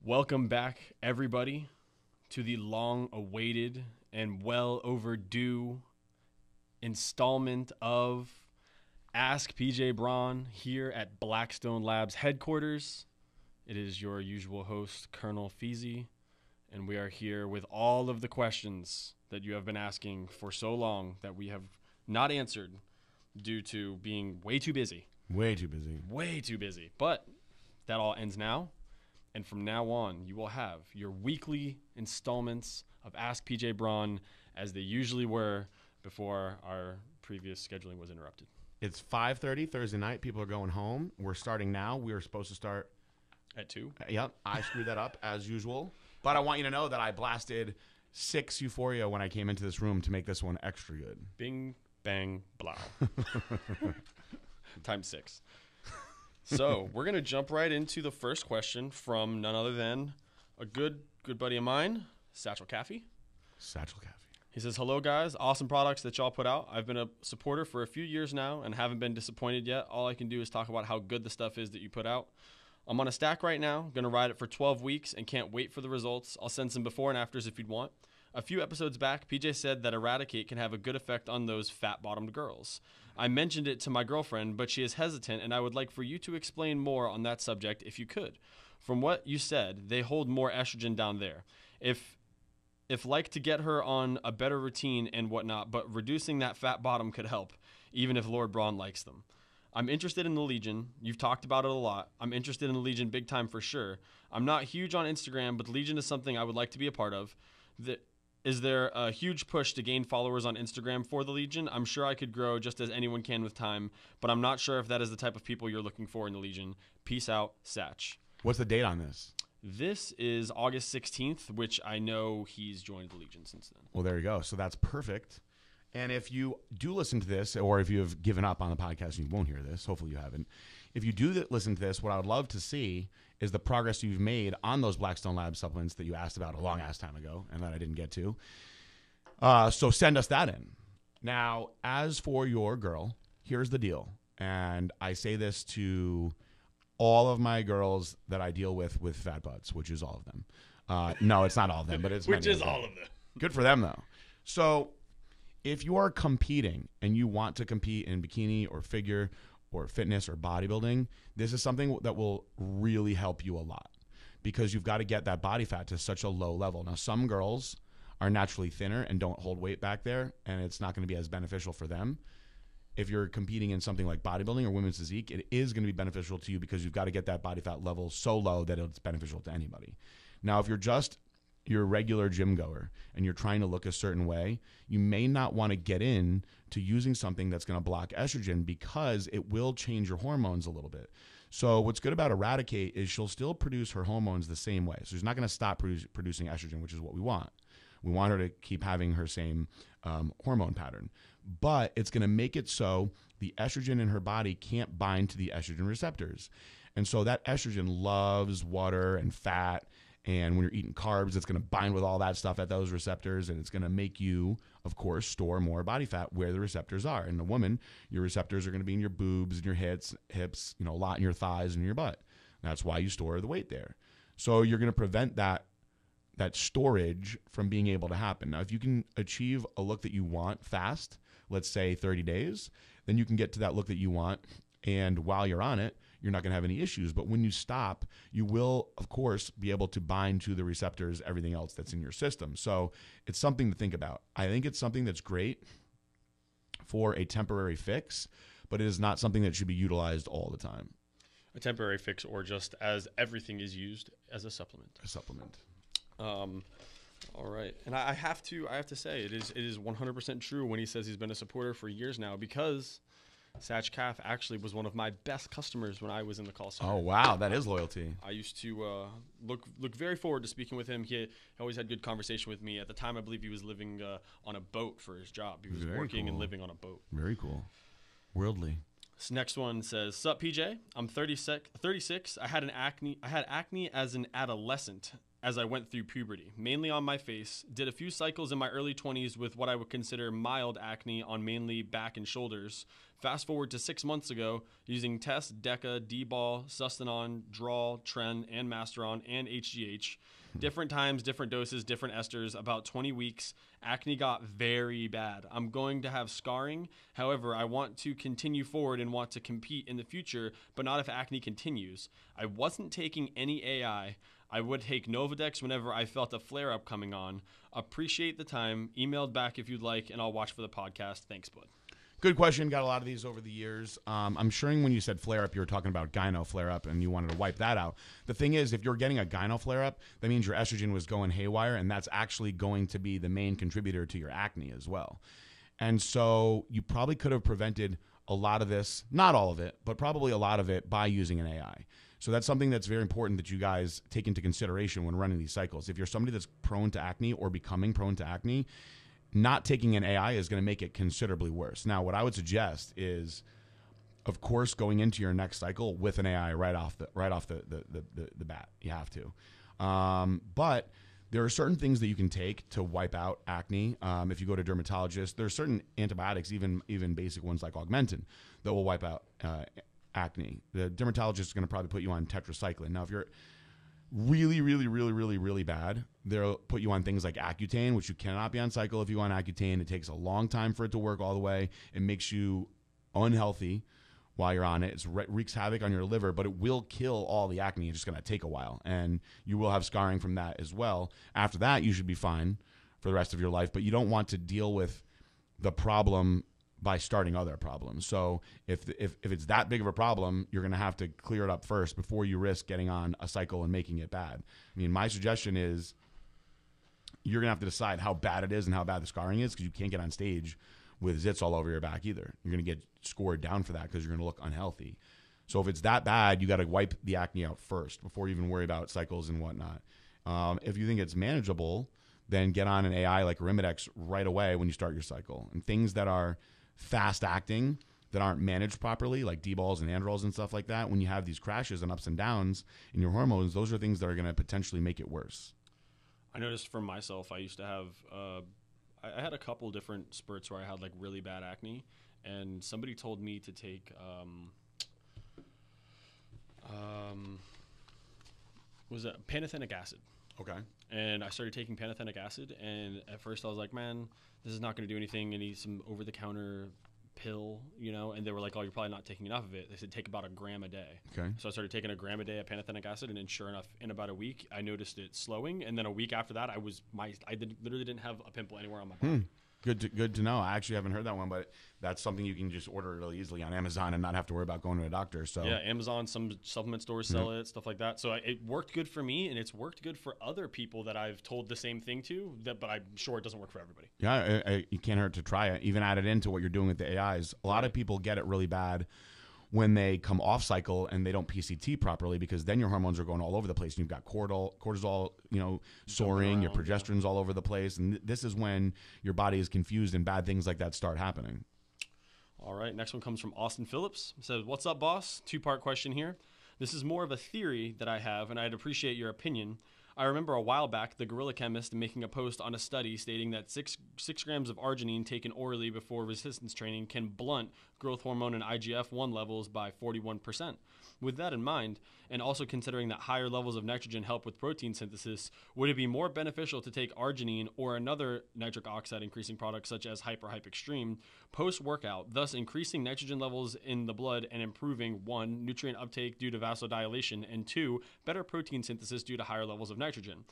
Welcome back, everybody, to the long-awaited and well-overdue installment of Ask PJ Braun here at Blackstone Labs headquarters. It is your usual host, Colonel Feezy, and we are here with all of the questions that you have been asking for so long that we have not answered due to being way too busy. Way too busy. Way too busy. But that all ends now. And from now on, you will have your weekly installments of Ask PJ Braun as they usually were before our previous scheduling was interrupted. It's 5:30 Thursday night. People are going home. We're starting now. We were supposed to start at 2. Yep. I screwed that up as usual. But I want you to know that I blasted 6 Euphoria when I came into this room to make this one extra good. Bing, bang, blow. Times 6. So we're going to jump right into the first question from none other than a good buddy of mine, Satchel Caffey. Satchel Caffey. He says, hello, guys. Awesome products that y'all put out. I've been a supporter for a few years now and haven't been disappointed yet. All I can do is talk about how good the stuff is that you put out. I'm on a stack right now. Going to ride it for 12 weeks and can't wait for the results. I'll send some before and afters if you'd want. A few episodes back, PJ said that Eradicate can have a good effect on those fat-bottomed girls. I mentioned it to my girlfriend, but she is hesitant, and I would like for you to explain more on that subject if you could. From what you said, they hold more estrogen down there. If like to get her on a better routine and whatnot, but reducing that fat bottom could help, even if Lord Braun likes them. I'm interested in the Legion. You've talked about it a lot. I'm interested in the Legion big time for sure. I'm not huge on Instagram, but the Legion is something I would like to be a part of. Is there a huge push to gain followers on Instagram for the Legion? I'm sure I could grow just as anyone can with time, but I'm not sure if that is the type of people you're looking for in the Legion. Peace out, Satch. What's the date on this? This is August 16th, which I know he's joined the Legion since then. Well, there you go. So that's perfect. And if you do listen to this, or if you have given up on the podcast and you won't hear this, hopefully you haven't. If you do listen to this, what I would love to see is the progress you've made on those Blackstone Labs supplements that you asked about a long-ass time ago and that I didn't get to. So send us that in. Now, as for your girl, here's the deal. And I say this to all of my girls that I deal with fat butts, which is all of them. No, it's not all of them, but it's which many is all of them. Good for them, though. So if you are competing and you want to compete in bikini or figure or fitness or bodybuilding, this is something that will really help you a lot because you've got to get that body fat to such a low level. Now, some girls are naturally thinner and don't hold weight back there, and it's not going to be as beneficial for them. If you're competing in something like bodybuilding or women's physique, it is going to be beneficial to you because you've got to get that body fat level so low that it's beneficial to anybody. Now, if you're just your regular gym goer and you're trying to look a certain way, you may not want to get in to using something that's going to block estrogen because it will change your hormones a little bit. So what's good about Eradicate is she'll still produce her hormones the same way. So she's not going to stop producing estrogen, which is what we want. We want her to keep having her same hormone pattern. But it's going to make it so the estrogen in her body can't bind to the estrogen receptors. And so that estrogen loves water and fat. And when you're eating carbs, it's going to bind with all that stuff at those receptors. And it's going to make you, of course, store more body fat where the receptors are. In a woman, your receptors are going to be in your boobs and your hips, a lot in your thighs and your butt. That's why you store the weight there. So you're going to prevent that storage from being able to happen. Now, if you can achieve a look that you want fast, let's say 30 days, then you can get to that look that you want. And while you're on it, you're not going to have any issues. But when you stop, you will, of course, be able to bind to the receptors, everything else that's in your system. So it's something to think about. I think it's something that's great for a temporary fix, but it is not something that should be utilized all the time. A temporary fix or just as everything is used as a supplement. A supplement. All right. And I have to say it is 100% true when he says he's been a supporter for years now because Satch Calf actually was one of my best customers when I was in the call center. Oh, wow. That is loyalty. I used to look very forward to speaking with him. He always had good conversation with me. At the time, I believe he was living on a boat for his job. He was working and living on a boat. Very cool. Worldly. This next one says, "Sup, PJ? I'm 36. I had acne as an adolescent. as I went through puberty, mainly on my face. Did a few cycles in my early 20s with what I would consider mild acne on mainly back and shoulders. Fast forward to 6 months ago, using Test, Deca, D-Ball, Sustanon, Draw, Tren, and Masteron, and HGH. Different times, different doses, different esters, about 20 weeks. Acne got very bad. I'm going to have scarring. However, I want to continue forward and want to compete in the future, but not if acne continues. I wasn't taking any AI. I would take Novadex whenever I felt a flare-up coming on. Appreciate the time. Emailed back if you'd like, and I'll watch for the podcast. Thanks, bud. Good question. Got a lot of these over the years. I'm sure when you said flare-up, you were talking about gyno flare-up, and you wanted to wipe that out. The thing is, if you're getting a gyno flare-up, that means your estrogen was going haywire, and that's actually going to be the main contributor to your acne as well. And so you probably could have prevented a lot of this, not all of it, but probably a lot of it by using an AI. So that's something that's very important that you guys take into consideration when running these cycles. If you're somebody that's prone to acne or becoming prone to acne, not taking an AI is going to make it considerably worse. Now, what I would suggest is, of course, going into your next cycle with an AI right off the bat. You have to. But there are certain things that you can take to wipe out acne. If you go to a dermatologist, there are certain antibiotics, even basic ones like Augmentin, that will wipe out acne. The dermatologist is going to probably put you on tetracycline. Now, if you're really bad, they'll put you on things like Accutane, which you cannot be on cycle if you go on Accutane. It takes a long time for it to work all the way. It makes you unhealthy while you're on it. It wreaks havoc on your liver, but it will kill all the acne. It's just going to take a while, and you will have scarring from that as well. After that, you should be fine for the rest of your life, but you don't want to deal with the problem by starting other problems. So if it's that big of a problem, you're going to have to clear it up first before you risk getting on a cycle and making it bad. I mean, my suggestion is you're going to have to decide how bad it is and how bad the scarring is, because you can't get on stage with zits all over your back either. You're going to get scored down for that because you're going to look unhealthy. So if it's that bad, you got to wipe the acne out first before you even worry about cycles and whatnot. If you think it's manageable, then get on an AI like Arimidex right away when you start your cycle. And things that are fast acting that aren't managed properly, like D-balls and androls and stuff like that, when you have these crashes and ups and downs in your hormones, those are things that are going to potentially make it worse. I noticed for myself, I used to have, I had a couple different spurts where I had like really bad acne, and somebody told me to take, was it pantothenic acid? Okay. And I started taking pantothenic acid, and at first I was like, man, this is not going to do anything. I need some over-the-counter pill, and they were like, oh, you're probably not taking enough of it. They said take about 1 gram a day. Okay. So I started taking 1 gram a day of pantothenic acid, and then sure enough, in about a week, I noticed it slowing, and then a week after that, literally didn't have a pimple anywhere on my body. Good to know. I actually haven't heard that one, but that's something you can just order really easily on Amazon and not have to worry about going to a doctor. So yeah, Amazon, some supplement stores sell it, stuff like that. So it worked good for me, and it's worked good for other people that I've told the same thing to. But I'm sure it doesn't work for everybody. Yeah, you can't hurt to try it. Even add it into what you're doing with the AIs. A lot of people get it really bad when they come off cycle and they don't PCT properly, because then your hormones are going all over the place, and you've got cortisol, soaring, your progesterone's all over the place, and this is when your body is confused and bad things like that start happening. All right, next one comes from Austin Phillips. It says, what's up, boss? 2-part question here. This is more of a theory that I have, and I'd appreciate your opinion. I remember a while back the Gorilla Chemist making a post on a study stating that 6 grams of arginine taken orally before resistance training can blunt growth hormone and IGF-1 levels by 41%. With that in mind, and also considering that higher levels of nitrogen help with protein synthesis, would it be more beneficial to take arginine or another nitric oxide increasing product such as Hyper Extreme post-workout, thus increasing nitrogen levels in the blood and improving 1, nutrient uptake due to vasodilation, and 2, better protein synthesis due to higher levels of nitrogen?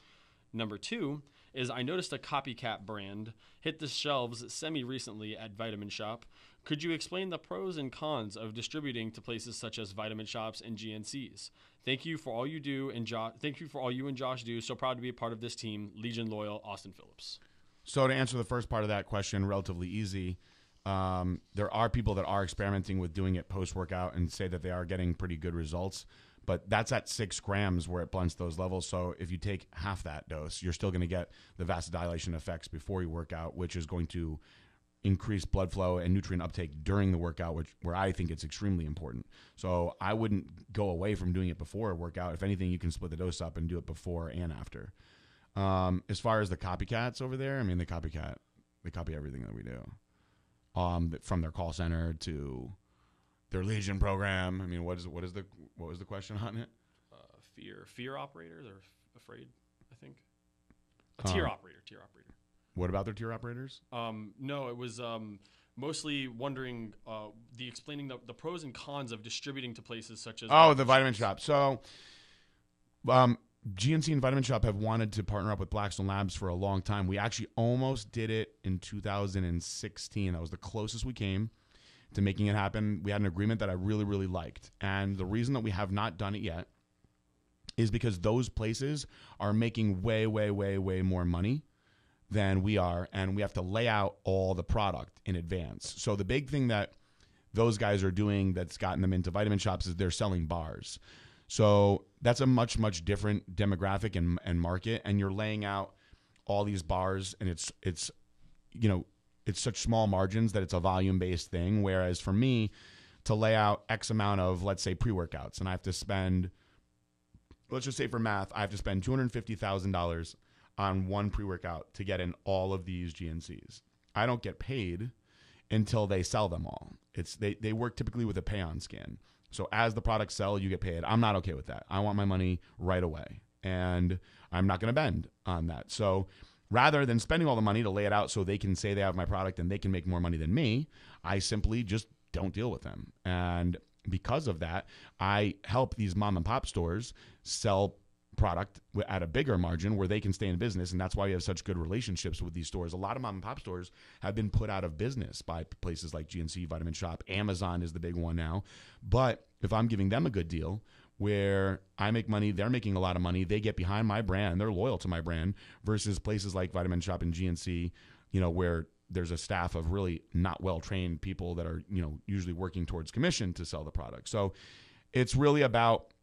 Number 2 is I noticed a copycat brand hit the shelves semi-recently at Vitamin Shop. Could you explain the pros and cons of distributing to places such as Vitamin Shops and GNCs? Thank you for all you do, and thank you for all you and Josh do. So proud to be a part of this team. Legion Loyal, Austin Phillips. So to answer the first part of that question, relatively easy. There are people that are experimenting with doing it post-workout and say that they are getting pretty good results. But that's at 6 grams where it blunts those levels. So if you take half that dose, you're still going to get the vasodilation effects before you work out, which is going to increase blood flow and nutrient uptake during the workout, where I think it's extremely important. So I wouldn't go away from doing it before a workout. If anything, you can split the dose up and do it before and after. As far as the copycats over there, I mean, they copy everything that we do, from their call center to their Legion program. I mean, what was the question on it? Fear operators or afraid, I think. A tier operator. What about their tier operators? No, it was mostly wondering explaining the pros and cons of distributing to places such as the Vitamin Shop. So, GNC and Vitamin Shop have wanted to partner up with Blackstone Labs for a long time. We actually almost did it in 2016. That was the closest we came to making it happen. We had an agreement that I really, really liked. And the reason that we have not done it yet is because those places are making way, way, way, way more money than we are, and we have to lay out all the product in advance. So the big thing that those guys are doing that's gotten them into vitamin shops is they're selling bars. So that's a much, much different demographic and market, and you're laying out all these bars, and it's such small margins that it's a volume-based thing, whereas for me, to lay out X amount of, let's say, pre-workouts, and I have to spend, let's just say for math, I have to spend $250,000 on one pre-workout to get in all of these GNCs. I don't get paid until they sell them all. They work typically with a pay-on scan. So as the products sell, you get paid. I'm not okay with that. I want my money right away, and I'm not going to bend on that. So rather than spending all the money to lay it out so they can say they have my product and they can make more money than me, I simply just don't deal with them. And because of that, I help these mom and pop stores sell product at a bigger margin where they can stay in business, and that's why we have such good relationships with these stores. A lot of mom and pop stores have been put out of business by places like GNC, Vitamin Shop. Amazon is the big one now. But if I'm giving them a good deal where I make money, they're making a lot of money, they get behind my brand, they're loyal to my brand, versus places like Vitamin Shop and GNC, where there's a staff of really not well-trained people that are, usually working towards commission to sell the product. So it's really about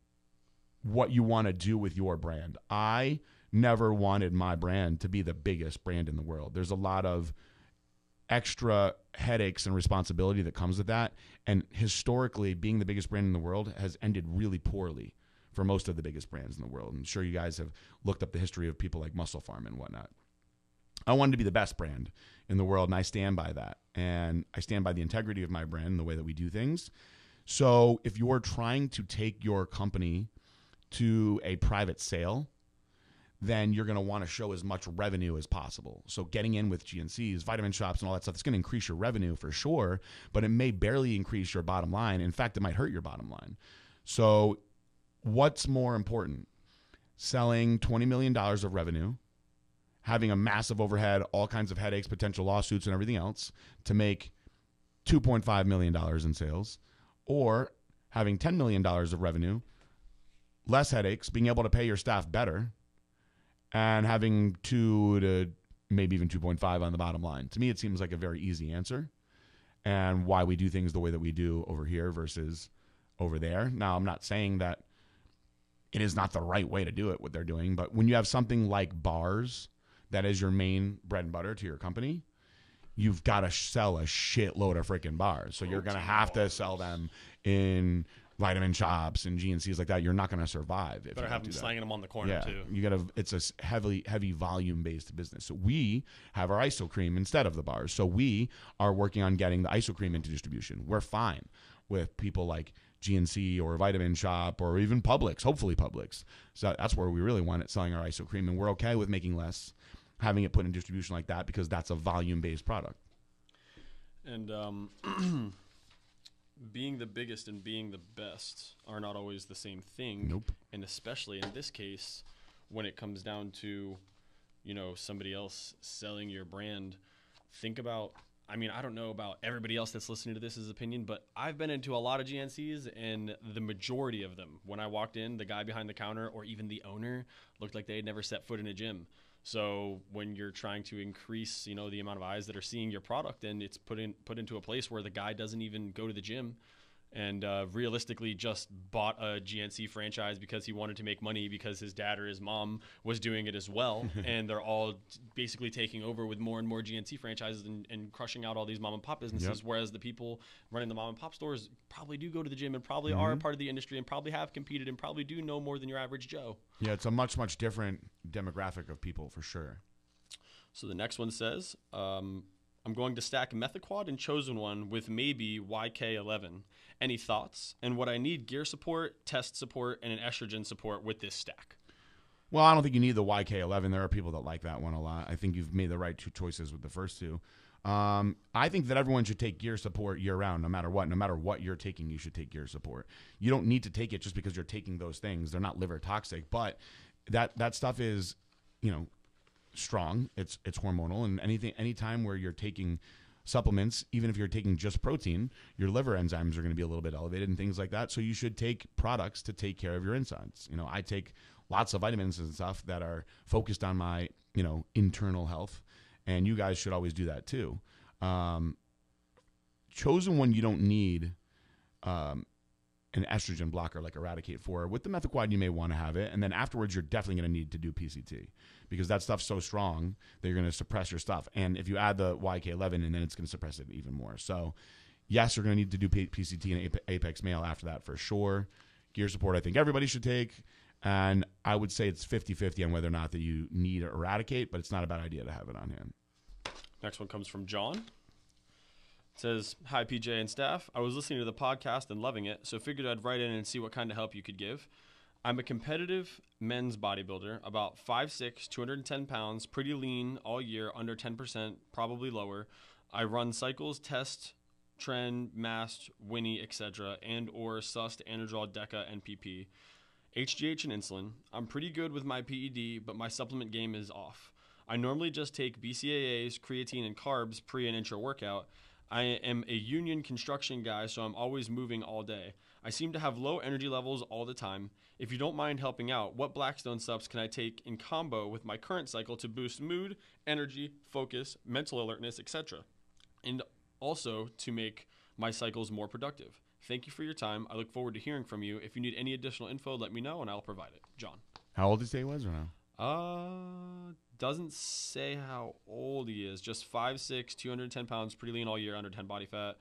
what you want to do with your brand. I never wanted my brand to be the biggest brand in the world. There's a lot of extra headaches and responsibility that comes with that. And historically, being the biggest brand in the world has ended really poorly for most of the biggest brands in the world. I'm sure you guys have looked up the history of people like Muscle Farm and whatnot. I wanted to be the best brand in the world, and I stand by that. And I stand by the integrity of my brand and the way that we do things. So if you're trying to take your company to a private sale, then you're going to want to show as much revenue as possible. So getting in with GNCs, vitamin shops, and all that stuff, it's going to increase your revenue for sure, but it may barely increase your bottom line. In fact, it might hurt your bottom line. So what's more important? Selling $20 million of revenue, having a massive overhead, all kinds of headaches, potential lawsuits, and everything else to make $2.5 million in sales, or having $10 million of revenue, less headaches, being able to pay your staff better, and having 2 to maybe even 2.5 on the bottom line. To me, it seems like a very easy answer, and why we do things the way that we do over here versus over there. Now, I'm not saying that it is not the right way to do it, what they're doing, but when you have something like bars that is your main bread and butter to your company, you've got to sell a shitload of freaking bars. So you're going to have to sell them in vitamin shops and GNCs like that. You're not going to survive. If better have them slanging them on the corner too. You got to. It's a heavy volume based business. So we have our iso cream instead of the bars. So we are working on getting the iso cream into distribution. We're fine with people like GNC or Vitamin Shop or even Publix. Hopefully Publix. So that's where we really want it, selling our iso cream, and we're okay with making less, having it put in distribution like that, because that's a volume based product. And being the biggest and being the best are not always the same thing. Nope. And especially in this case, when it comes down to, somebody else selling your brand, think about, I don't know about everybody else that's listening to this' opinion, but I've been into a lot of GNCs, and the majority of them, when I walked in, the guy behind the counter or even the owner looked like they had never set foot in a gym. So when you're trying to increase, the amount of eyes that are seeing your product, and it's put into a place where the guy doesn't even go to the gym, and realistically just bought a GNC franchise because he wanted to make money because his dad or his mom was doing it as well. And they're all basically taking over with more and more GNC franchises and crushing out all these mom and pop businesses. Yep. Whereas the people running the mom and pop stores probably do go to the gym and probably are a part of the industry and probably have competed and probably do know more than your average Joe. Yeah, it's a much, much different demographic of people for sure. So the next one says, I'm going to stack Metha-Quad and Chosen One with maybe YK11. Any thoughts? And what I need gear support, test support, and an estrogen support with this stack. Well, I don't think you need the YK11. There are people that like that one a lot. I think you've made the right two choices with the first two. I think that everyone should take gear support year-round, no matter what. No matter what you're taking, you should take gear support. You don't need to take it just because you're taking those things. They're not liver toxic, but that stuff is, strong. It's hormonal, and any time where you're taking supplements, even if you're taking just protein, your liver enzymes are going to be a little bit elevated and things like that. So you should take products to take care of your insides. I take lots of vitamins and stuff that are focused on my, internal health, and you guys should always do that too. Chosen One, you don't need an estrogen blocker like Eradicate for. With the Metha-Quad, you may want to have it, and then afterwards, you're definitely going to need to do PCT because that stuff's so strong that you're going to suppress your stuff. And if you add the YK11, and then it's going to suppress it even more. So, yes, you're going to need to do PCT and Apex Male after that for sure. Gear support, I think everybody should take, and I would say it's 50-50 on whether or not that you need to Eradicate, but it's not a bad idea to have it on hand. Next one comes from John. It says, hi, PJ and staff. I was listening to the podcast and loving it, so figured I'd write in and see what kind of help you could give. I'm a competitive men's bodybuilder, about 5'6", 210 pounds, pretty lean all year, under 10%, probably lower. I run cycles, test, trend, mast, Winnie, etc., and or SUST, Anadrol, Deca, and PP. HGH and insulin. I'm pretty good with my PED, but my supplement game is off. I normally just take BCAAs, creatine, and carbs pre and intra workout. I am a union construction guy, so I'm always moving all day. I seem to have low energy levels all the time. If you don't mind helping out, what Blackstone subs can I take in combo with my current cycle to boost mood, energy, focus, mental alertness, etc., and also to make my cycles more productive? Thank you for your time. I look forward to hearing from you. If you need any additional info, let me know, and I'll provide it. John. How old did you say he was or no? Doesn't say how old he is. Just 5'6", 210 pounds, pretty lean all year, under 10 body fat,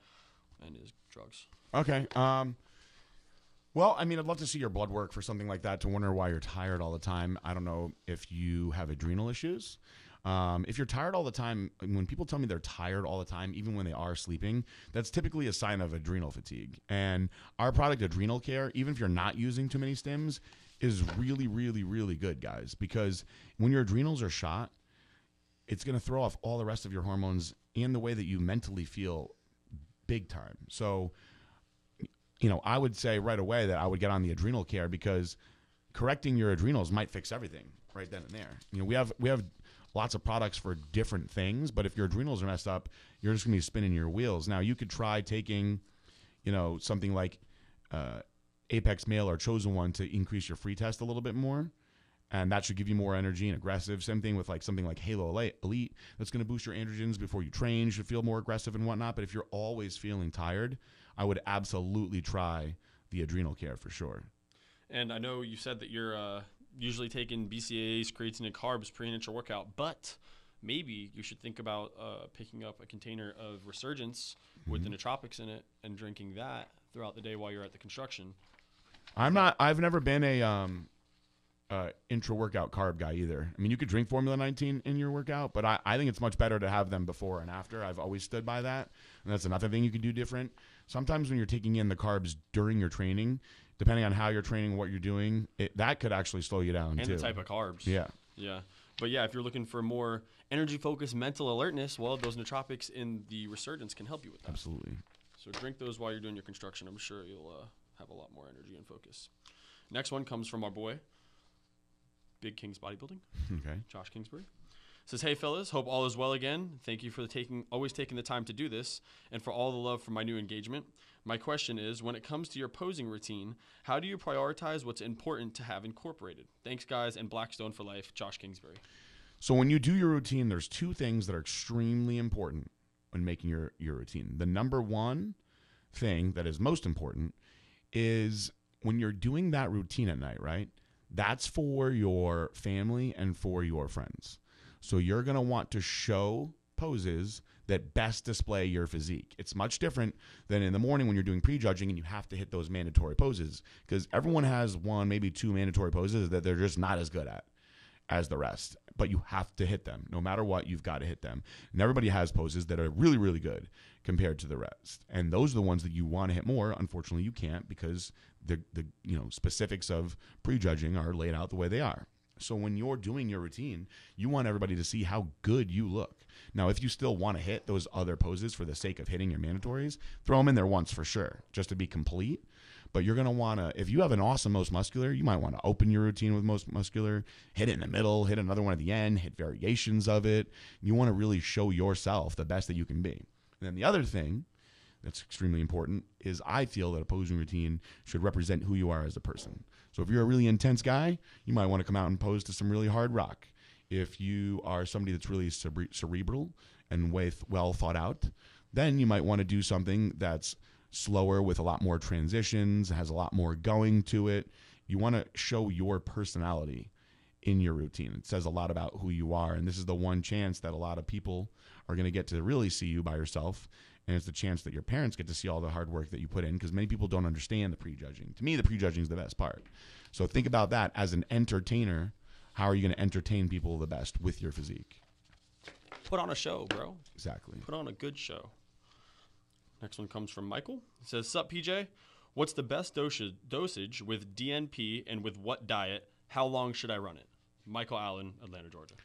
and his drugs. Okay. Well, I mean, I'd love to see your blood work for something like that to wonder why you're tired all the time. I don't know if you have adrenal issues. If you're tired all the time, when people tell me they're tired all the time, even when they are sleeping, that's typically a sign of adrenal fatigue. And our product, Adrenal Care, even if you're not using too many stims, is really, really, really good, guys. Because when your adrenals are shot, it's going to throw off all the rest of your hormones and the way that you mentally feel big time. So, I would say right away that I would get on the Adrenal Care because correcting your adrenals might fix everything right then and there. We have lots of products for different things, but if your adrenals are messed up, you're just going to be spinning your wheels. Now, you could try taking, something like Apex Male or Chosen One to increase your free test a little bit more, and that should give you more energy and aggressive. Same thing with something like Halo Elite that's going to boost your androgens before you train. You should feel more aggressive and whatnot, but if you're always feeling tired, I would absolutely try the Adrenal Care for sure. And I know you said that you're usually taking BCAAs, creatine, and carbs pre and intra workout, but maybe you should think about picking up a container of Resurgence with the nootropics in it and drinking that throughout the day while you're at the construction. I've never been a intra-workout carb guy either. I mean, you could drink Formula 19 in your workout, but I think it's much better to have them before and after. I've always stood by that, and that's another thing you can do different. Sometimes when you're taking in the carbs during your training, depending on how you're training, what you're doing, that could actually slow you down, and too. the type of carbs. Yeah. Yeah. But yeah, if you're looking for more energy-focused mental alertness, well, those nootropics in the Resurgence can help you with that. Absolutely. So drink those while you're doing your construction. I'm sure you'll have a lot more energy and focus. Next one comes from our boy, Big Kings Bodybuilding. Okay. Josh Kingsbury. Says, hey, fellas, hope all is well again. Thank you for always taking the time to do this and for all the love for my new engagement. My question is, when it comes to your posing routine, how do you prioritize what's important to have incorporated? Thanks, guys, and Blackstone for life, Josh Kingsbury. So when you do your routine, there's two things that are extremely important when making your routine. The number one thing that is most important is when you're doing that routine at night, right? That's for your family and for your friends. So you're going to want to show poses that best display your physique. It's much different than in the morning when you're doing prejudging and you have to hit those mandatory poses, because everyone has one, maybe two mandatory poses that they're just not as good at as the rest, but you have to hit them. No matter what, you've got to hit them. And everybody has poses that are really, really good compared to the rest. And those are the ones that you want to hit more. Unfortunately, you can't, because the specifics of prejudging are laid out the way they are. So when you're doing your routine, you want everybody to see how good you look. Now, if you still want to hit those other poses for the sake of hitting your mandatories, throw them in there once for sure, just to be complete. But you're going to want to, if you have an awesome most muscular, you might want to open your routine with most muscular, hit it in the middle, hit another one at the end, hit variations of it. You want to really show yourself the best that you can be. And then the other thing that's extremely important is I feel that a posing routine should represent who you are as a person. So if you're a really intense guy, you might want to come out and pose to some really hard rock. If you are somebody that's really cerebral and well thought out, then you might want to do something that's slower with a lot more transitions, has a lot more going to it. You want to show your personality in your routine. It says a lot about who you are, and this is the one chance that a lot of people are going to get to really see you by yourself. And it's the chance that your parents get to see all the hard work that you put in, because many people don't understand the prejudging. To me, the prejudging is the best part. So think about that as an entertainer. How are you going to entertain people the best with your physique? Put on a show, bro. Exactly. Put on a good show. Next one comes from Michael. It says, "Sup, PJ? What's the best dosage with DNP and with what diet? How long should I run it?" Michael Allen, Atlanta, Georgia.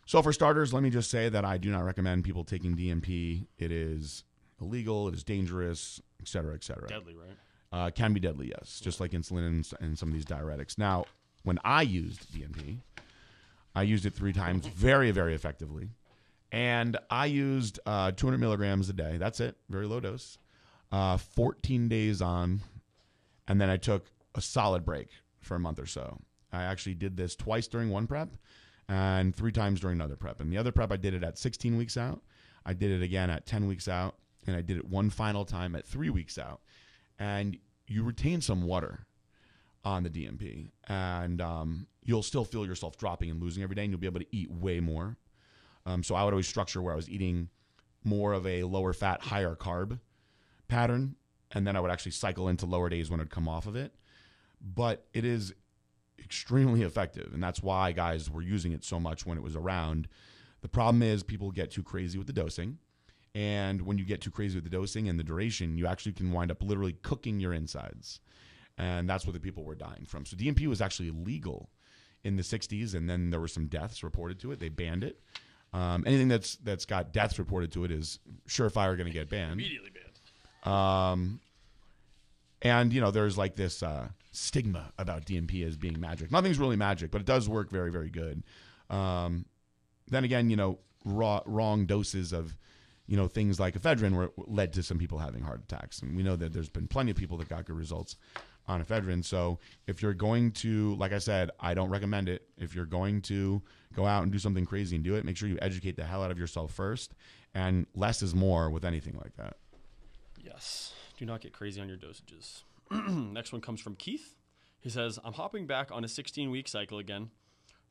So for starters, let me just say that I do not recommend people taking DNP. It is illegal. It is dangerous, et cetera, et cetera. Deadly, right? Can be deadly, yes, just like insulin and some of these diuretics. Now, when I used DNP, I used it 3 times very, very effectively. And I used 200 milligrams a day. That's it. Very low dose. 14 days on. And then I took a solid break for a month or so. I actually did this twice during one prep and 3 times during another prep. And the other prep, I did it at 16 weeks out. I did it again at 10 weeks out. And I did it one final time at 3 weeks out. And you retain some water on the DNP. And you'll still feel yourself dropping and losing every day. And you'll be able to eat way more. So I would always structure where I was eating more of a lower fat, higher carb pattern. And then I would actually cycle into lower days when it would come off of it. But it is extremely effective. And that's why guys were using it so much when it was around. The problem is people get too crazy with the dosing. And when you get too crazy with the dosing and the duration, you actually can wind up literally cooking your insides. And that's what the people were dying from. So DNP was actually legal in the 60s. And then there were some deaths reported to it. They banned it. Anything that's got deaths reported to it is surefire going to get banned. Immediately banned. And, there's like this stigma about DNP as being magic. Nothing's really magic, but it does work very, very good. Then again, wrong doses of, things like ephedrine led to some people having heart attacks. And we know that there's been plenty of people that got good results on ephedrine. So if you're going to, like I said, I don't recommend it. If you're going to go out and do something crazy and do it, make sure you educate the hell out of yourself first. And less is more with anything like that. Yes. Do not get crazy on your dosages. Next one comes from Keith. He says, "I'm hopping back on a 16-week cycle again,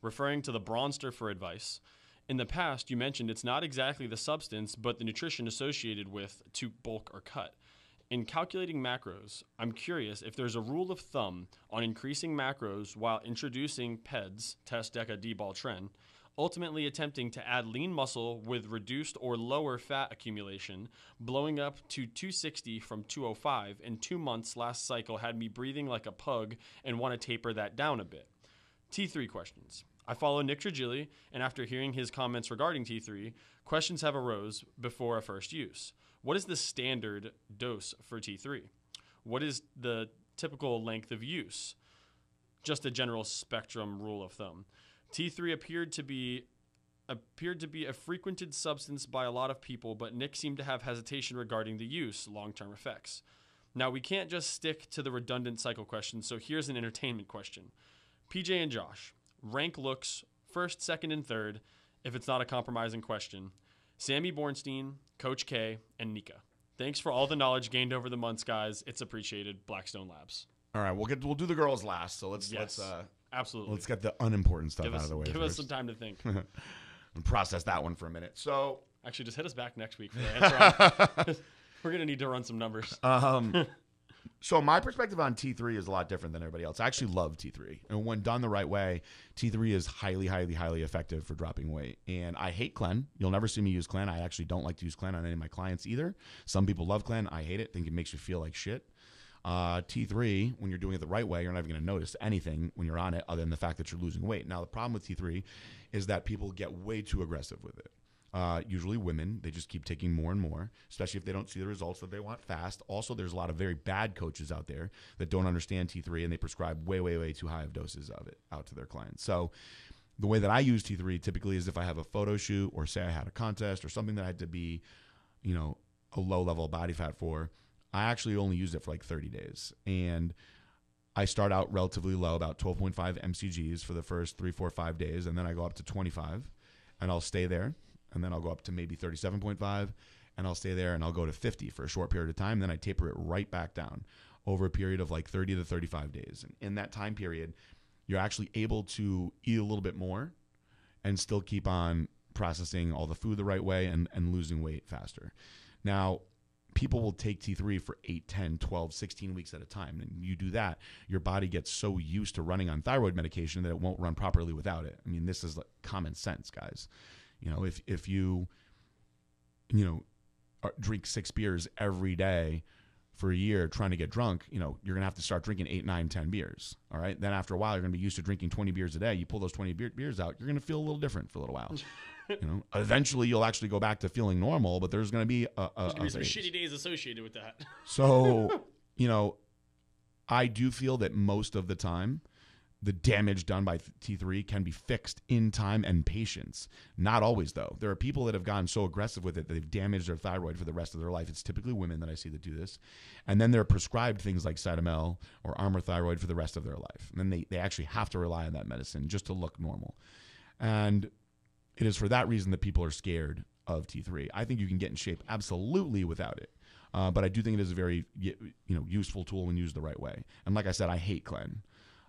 referring to the Braunster for advice. In the past, you mentioned it's not exactly the substance, but the nutrition associated with to bulk or cut. In calculating macros, I'm curious if there's a rule of thumb on increasing macros while introducing PEDs, test deca D-ball trend, ultimately attempting to add lean muscle with reduced or lower fat accumulation, blowing up to 260 from 205 in 2 months last cycle had me breathing like a pug and want to taper that down a bit. T3 questions. I follow Nick Trigili, and after hearing his comments regarding T3, questions have arose before a first use. What is the standard dose for T3? What is the typical length of use? Just a general spectrum rule of thumb. T3 appeared to be a frequented substance by a lot of people, but Nick seemed to have hesitation regarding the use, long-term effects. Now, we can't just stick to the redundant cycle questions, so here's an entertainment question. PJ and Josh, rank looks first, second, and third, if it's not a compromising question. Sammy Bornstein, Coach K, and Nika. Thanks for all the knowledge gained over the months, guys. It's appreciated. Blackstone Labs. All right, we'll do the girls last. So let's Absolutely. let's get the unimportant stuff out of the way. Give us some time to think. And process that one for a minute. So actually, just hit us back next week for the answer. We're gonna need to run some numbers. So my perspective on T3 is a lot different than everybody else. I actually love T3. And when done the right way, T3 is highly, highly, highly effective for dropping weight. And I hate Clen. You'll never see me use Clen. I actually don't like to use Clen on any of my clients either. Some people love Clen. I hate it. Think it makes you feel like shit. T3, when you're doing it the right way, you're never going to notice anything when you're on it other than the fact that you're losing weight. Now, the problem with T3 is that people get way too aggressive with it. Usually women, they just keep taking more and more, especially if they don't see the results that they want fast. Also, there's a lot of very bad coaches out there that don't understand T3 and they prescribe way, way, way too high of doses of it out to their clients. So the way that I use T3 typically is if I have a photo shoot or say I had a contest or something that I had to be, a low level of body fat for, I actually only use it for like 30 days. And I start out relatively low, about 12.5 mcgs for the first 3, 4, 5 days. And then I go up to 25 and I'll stay there. And then I'll go up to maybe 37.5 and I'll stay there and I'll go to 50 for a short period of time. Then I taper it right back down over a period of like 30 to 35 days. And in that time period, you're actually able to eat a little bit more and still keep on processing all the food the right way and losing weight faster. Now, people will take T3 for 8, 10, 12, 16 weeks at a time. And you do that, your body gets so used to running on thyroid medication that it won't run properly without it. I mean, this is like common sense, guys. If you drink 6 beers every day for a year trying to get drunk, you're going to have to start drinking 8, 9, 10 beers. All right. Then after a while, you're going to be used to drinking 20 beers a day. You pull those 20 beers out, you're going to feel a little different for a little while. Eventually you'll actually go back to feeling normal, but there's going to be there's going to be some shitty days associated with that. So, I do feel that most of the time, the damage done by T3 can be fixed in time and patience. Not always, though. There are people that have gotten so aggressive with it that they've damaged their thyroid for the rest of their life. It's typically women that I see that do this. And then they're prescribed things like Cytomel or Armour Thyroid for the rest of their life. And then they actually have to rely on that medicine just to look normal. And it is for that reason that people are scared of T3. I think you can get in shape absolutely without it. But I do think it is a very useful tool when used the right way. And like I said, I hate Clen.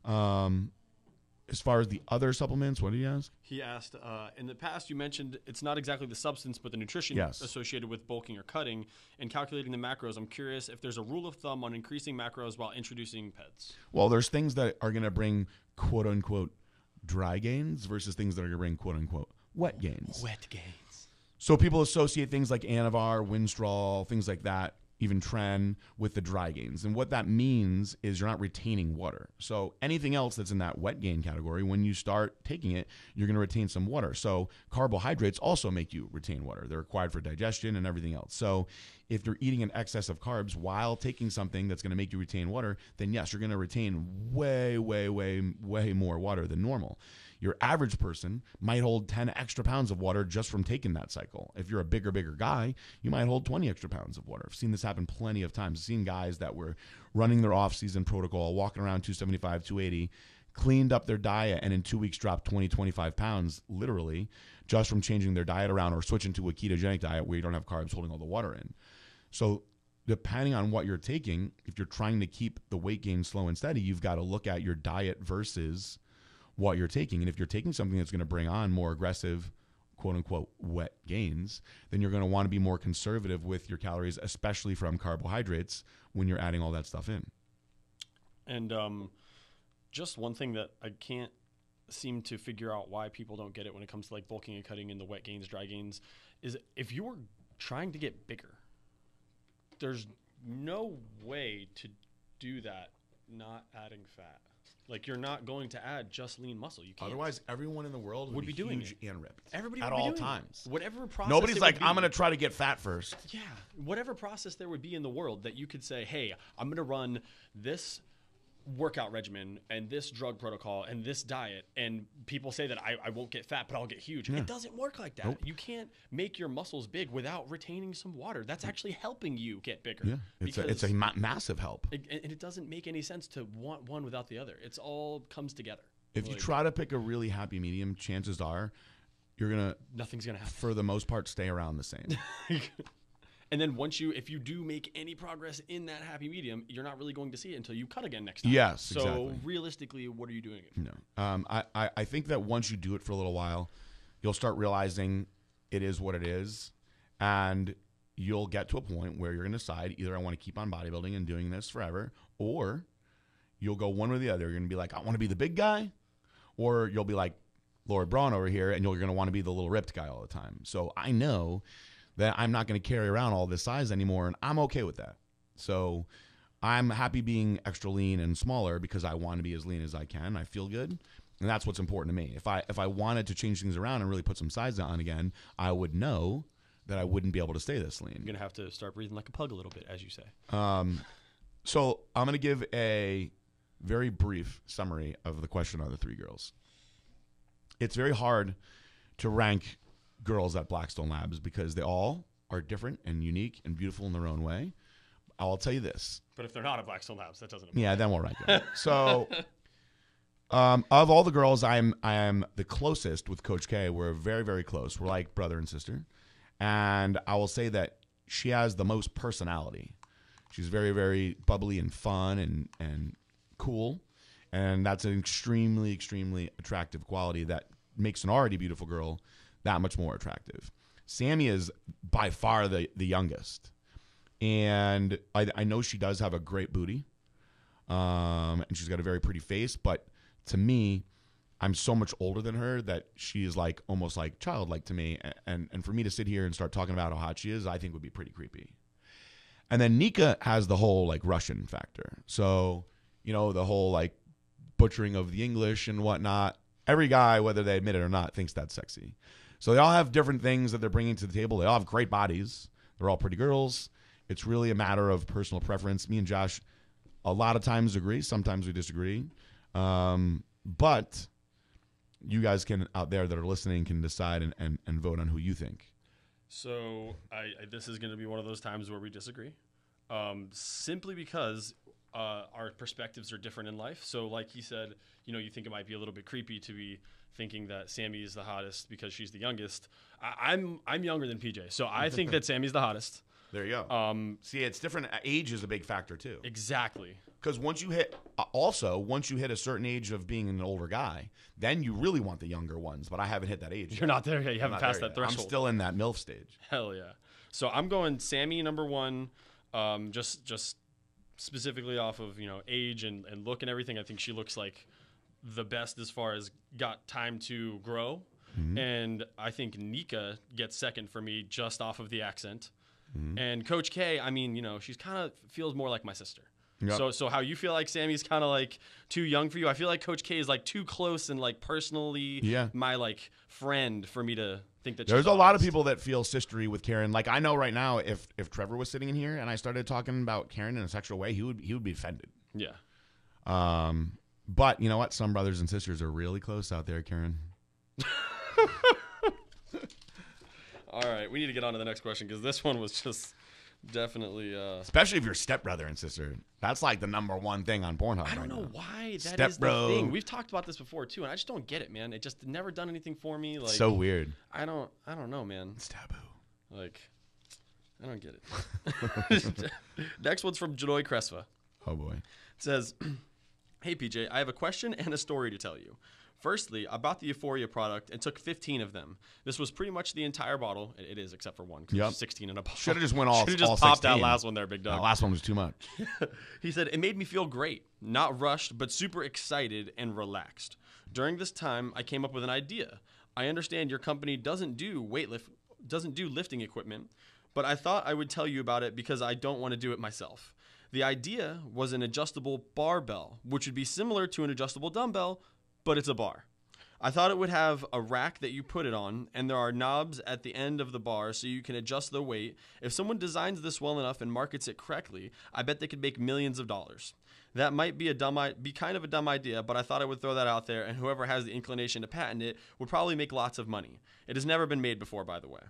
As far as the other supplements, what did he ask? He asked, in the past you mentioned it's not exactly the substance but the nutrition associated with bulking or cutting and calculating the macros. I'm curious if there's a rule of thumb on increasing macros while introducing PEDs. Well, there's things that are going to bring quote-unquote dry gains versus things that are going to bring quote-unquote wet gains. Wet gains. So people associate things like Anavar, Winstrol, things like that, even Tren, with the dry gains. And what that means is you're not retaining water. So anything else that's in that wet gain category, when you start taking it, you're going to retain some water. So carbohydrates also make you retain water. They're required for digestion and everything else. So if you're eating an excess of carbs while taking something that's going to make you retain water, then yes, you're going to retain way, way, way, way more water than normal. Your average person might hold 10 extra pounds of water just from taking that cycle. If you're a bigger guy, you might hold 20 extra pounds of water. I've seen this happen plenty of times. I've seen guys that were running their off-season protocol, walking around 275, 280, cleaned up their diet, and in 2 weeks dropped 20, 25 pounds, literally, just from changing their diet around or switching to a ketogenic diet where you don't have carbs holding all the water in. So depending on what you're taking, if you're trying to keep the weight gain slow and steady, you've got to look at your diet versus what you're taking. And if you're taking something that's going to bring on more aggressive, quote unquote, wet gains, then you're going to want to be more conservative with your calories, especially from carbohydrates when you're adding all that stuff in. And just one thing that I can't seem to figure out why people don't get it when it comes to like bulking and cutting and the wet gains, dry gains, is if you were trying to get bigger, there's no way to do that not adding fat. Like, you're not going to add just lean muscle. You can't. Otherwise, everyone in the world would be doing huge and ripped. Everybody at would be all doing times. Whatever process. Nobody's like, I'm going to try to get fat first. Yeah. Whatever process there would be in the world that you could say, hey, I'm going to run this workout regimen and this drug protocol and this diet, and people say that I won't get fat, but I'll get huge. Yeah. It doesn't work like that. Nope. You can't make your muscles big without retaining some water. That's actually helping you get bigger. Yeah, it's a massive help. And it doesn't make any sense to want one without the other. It's all comes together. If you try to pick a really happy medium, chances are you're gonna nothing's gonna happen. For the most part, stay around the same. And then if you do make any progress in that happy medium, you're not really going to see it until you cut again next time. Yes, so exactly. realistically, what are you doing it for? No. I think that once you do it for a little while, you'll start realizing it is what it is. And you'll get to a point where you're going to decide either I want to keep on bodybuilding and doing this forever, or you'll go one or the other. You're going to be like, I want to be the big guy, or you'll be like Lord Braun over here, and you're going to want to be the little ripped guy all the time. So I know that I'm not going to carry around all this size anymore, and I'm okay with that. So I'm happy being extra lean and smaller because I want to be as lean as I can. I feel good, and that's what's important to me. If I wanted to change things around and really put some size on again, I would know that I wouldn't be able to stay this lean. You're going to have to start breathing like a pug a little bit, as you say. So I'm going to give a very brief summary of the question on the 3 girls. It's very hard to rank girls at Blackstone Labs because they all are different and unique and beautiful in their own way. I'll tell you this. But if they're not at Blackstone Labs, that doesn't apply. Yeah, then we'll rank them. So of all the girls, I am the closest with Coach K. We're very, very close. We're like brother and sister. And I will say that she has the most personality. She's very, very bubbly and fun and cool. And that's an extremely, extremely attractive quality that makes an already beautiful girl that much more attractive. Sammy is by far the youngest. And I know she does have a great booty. And she's got a very pretty face. But to me, I'm so much older than her that she is like almost like childlike to me. And for me to sit here and start talking about how hot she is, I think would be pretty creepy. And then Nika has the whole like Russian factor. So, the whole like butchering of the English and whatnot. Every guy, whether they admit it or not, thinks that's sexy. So they all have different things that they're bringing to the table. They all have great bodies. They're all pretty girls. It's really a matter of personal preference. Me and Josh a lot of times agree. Sometimes we disagree. But you guys out there that are listening can decide and vote on who you think. So this is going to be one of those times where we disagree, simply because our perspectives are different in life. So like he said, you think it might be a little bit creepy to be thinking that Sammy is the hottest because she's the youngest. I'm younger than PJ, so I think that Sammy's the hottest. There you go. See, it's different. Age is a big factor too. Exactly. Because once you hit a certain age of being an older guy, then you really want the younger ones. But I haven't hit that age yet. You're not there yet. You haven't passed that threshold. I'm still in that MILF stage. Hell yeah. So I'm going Sammy number 1, just specifically off of age and look and everything. I think she looks like the best as far as got time to grow. Mm-hmm. And I think Nika gets second for me just off of the accent. Mm-hmm. And Coach K, I mean, she's kind of feels more like my sister. Yep. So how you feel like Sammy's kind of like too young for you? I feel like Coach K is like too close and like personally my like friend for me to think that. There's a lot of people that feel sistery with Karen. Like I know right now, if Trevor was sitting in here and I started talking about Karen in a sexual way, he would be offended. Yeah. But you know what? Some brothers and sisters are really close out there, Karen. All right, we need to get on to the next question because this one was just definitely... Especially if you're stepbrother and sister. That's like the number one thing on Pornhub. I don't know why that is the thing. We've talked about this before, too, and I just don't get it, man. It just never done anything for me. Like, so weird. I don't know, man. It's taboo. Like, I don't get it. Next one's from Janoy Cresva. Oh, boy. It says, hey, PJ, I have a question and a story to tell you. Firstly, I bought the Euphoria product and took 15 of them. This was pretty much the entire bottle. It is, except for one, because there's 16 in a bottle. Should have just went all 16. Should have just popped that last one there, big dog. The last one was too much. He said, it made me feel great, not rushed, but super excited and relaxed. During this time, I came up with an idea. I understand your company doesn't do lifting equipment, but I thought I would tell you about it because I don't want to do it myself. The idea was an adjustable barbell, which would be similar to an adjustable dumbbell, but it's a bar. I thought it would have a rack that you put it on, and there are knobs at the end of the bar so you can adjust the weight. If someone designs this well enough and markets it correctly, I bet they could make millions of dollars. That might be kind of a dumb idea, but I thought I would throw that out there, and whoever has the inclination to patent it would probably make lots of money. It has never been made before, by the way.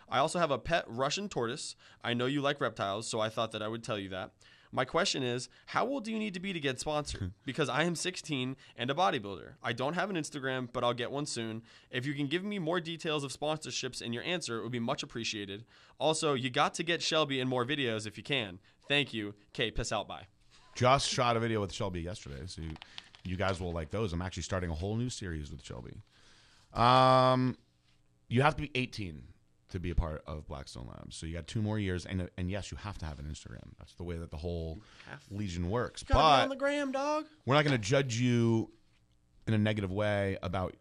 I also have a pet Russian tortoise. I know you like reptiles, so I thought that I would tell you that. My question is, how old do you need to be to get sponsored? Because I am 16 and a bodybuilder. I don't have an Instagram, but I'll get one soon. If you can give me more details of sponsorships in your answer, it would be much appreciated. Also, you got to get Shelby in more videos if you can. Thank you. Okay, peace out. Bye. Just shot a video with Shelby yesterday, so you guys will like those. I'm actually starting a whole new series with Shelby. You have to be 18 to be a part of Blackstone Labs. So you got 2 more years, and yes, you have to have an Instagram. That's the way that the whole Legion works. You gotta but be on the gram, dog. We're not going to judge you in a negative way about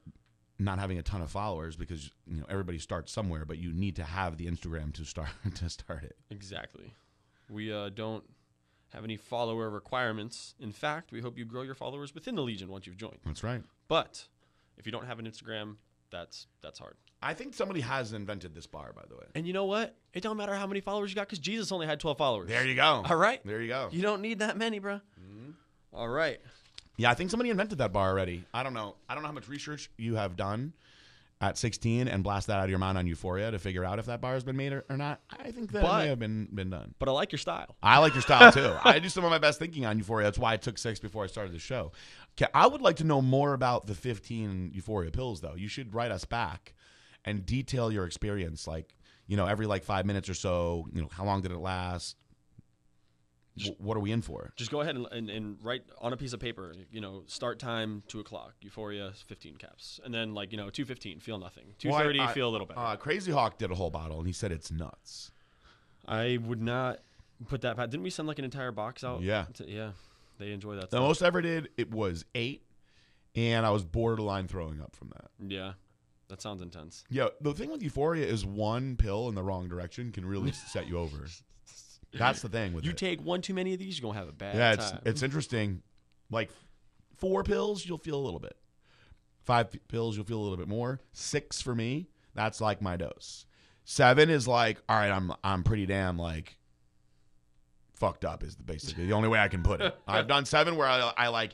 not having a ton of followers, because everybody starts somewhere, but you need to have the Instagram to start it. Exactly. We don't have any follower requirements. In fact, we hope you grow your followers within the Legion once you've joined. That's right. But if you don't have an Instagram, that's hard. I think somebody has invented this bar, by the way. And you know what? It don't matter how many followers you got, because Jesus only had 12 followers. There you go. All right? There you go. You don't need that many, bro. Mm-hmm. All right. Yeah, I think somebody invented that bar already. I don't know. I don't know how much research you have done at 16 and blast that out of your mind on Euphoria to figure out if that bar has been made or not. I think that may have been done. But I like your style. I like your style, too. I do some of my best thinking on Euphoria. That's why I took 6 before I started the show. Okay, I would like to know more about the 15 Euphoria pills, though. You should write us back and detail your experience, like, every 5 minutes or so, how long did it last? What are we in for? Just go ahead and write on a piece of paper, start time 2:00, Euphoria 15 caps. And then 2:15, feel nothing. 2:30, feel a little better. Crazy Hawk did a whole bottle, and he said it's nuts. I would not put that past. Didn't we send an entire box out? Yeah. Yeah. They enjoy that The stuff. most I ever did, it was 8, and I was borderline throwing up from that. Yeah. That sounds intense. Yeah, the thing with Euphoria is one pill in the wrong direction can really set you over. That's the thing with you it. take one too many of these, you're going to have a bad time. It's interesting. 4 pills, you'll feel a little bit. 5 pills, you'll feel a little bit more. 6 for me, that's my dose. 7 is all right, I'm pretty damn fucked up is basically the only way I can put it. I've done 7 where I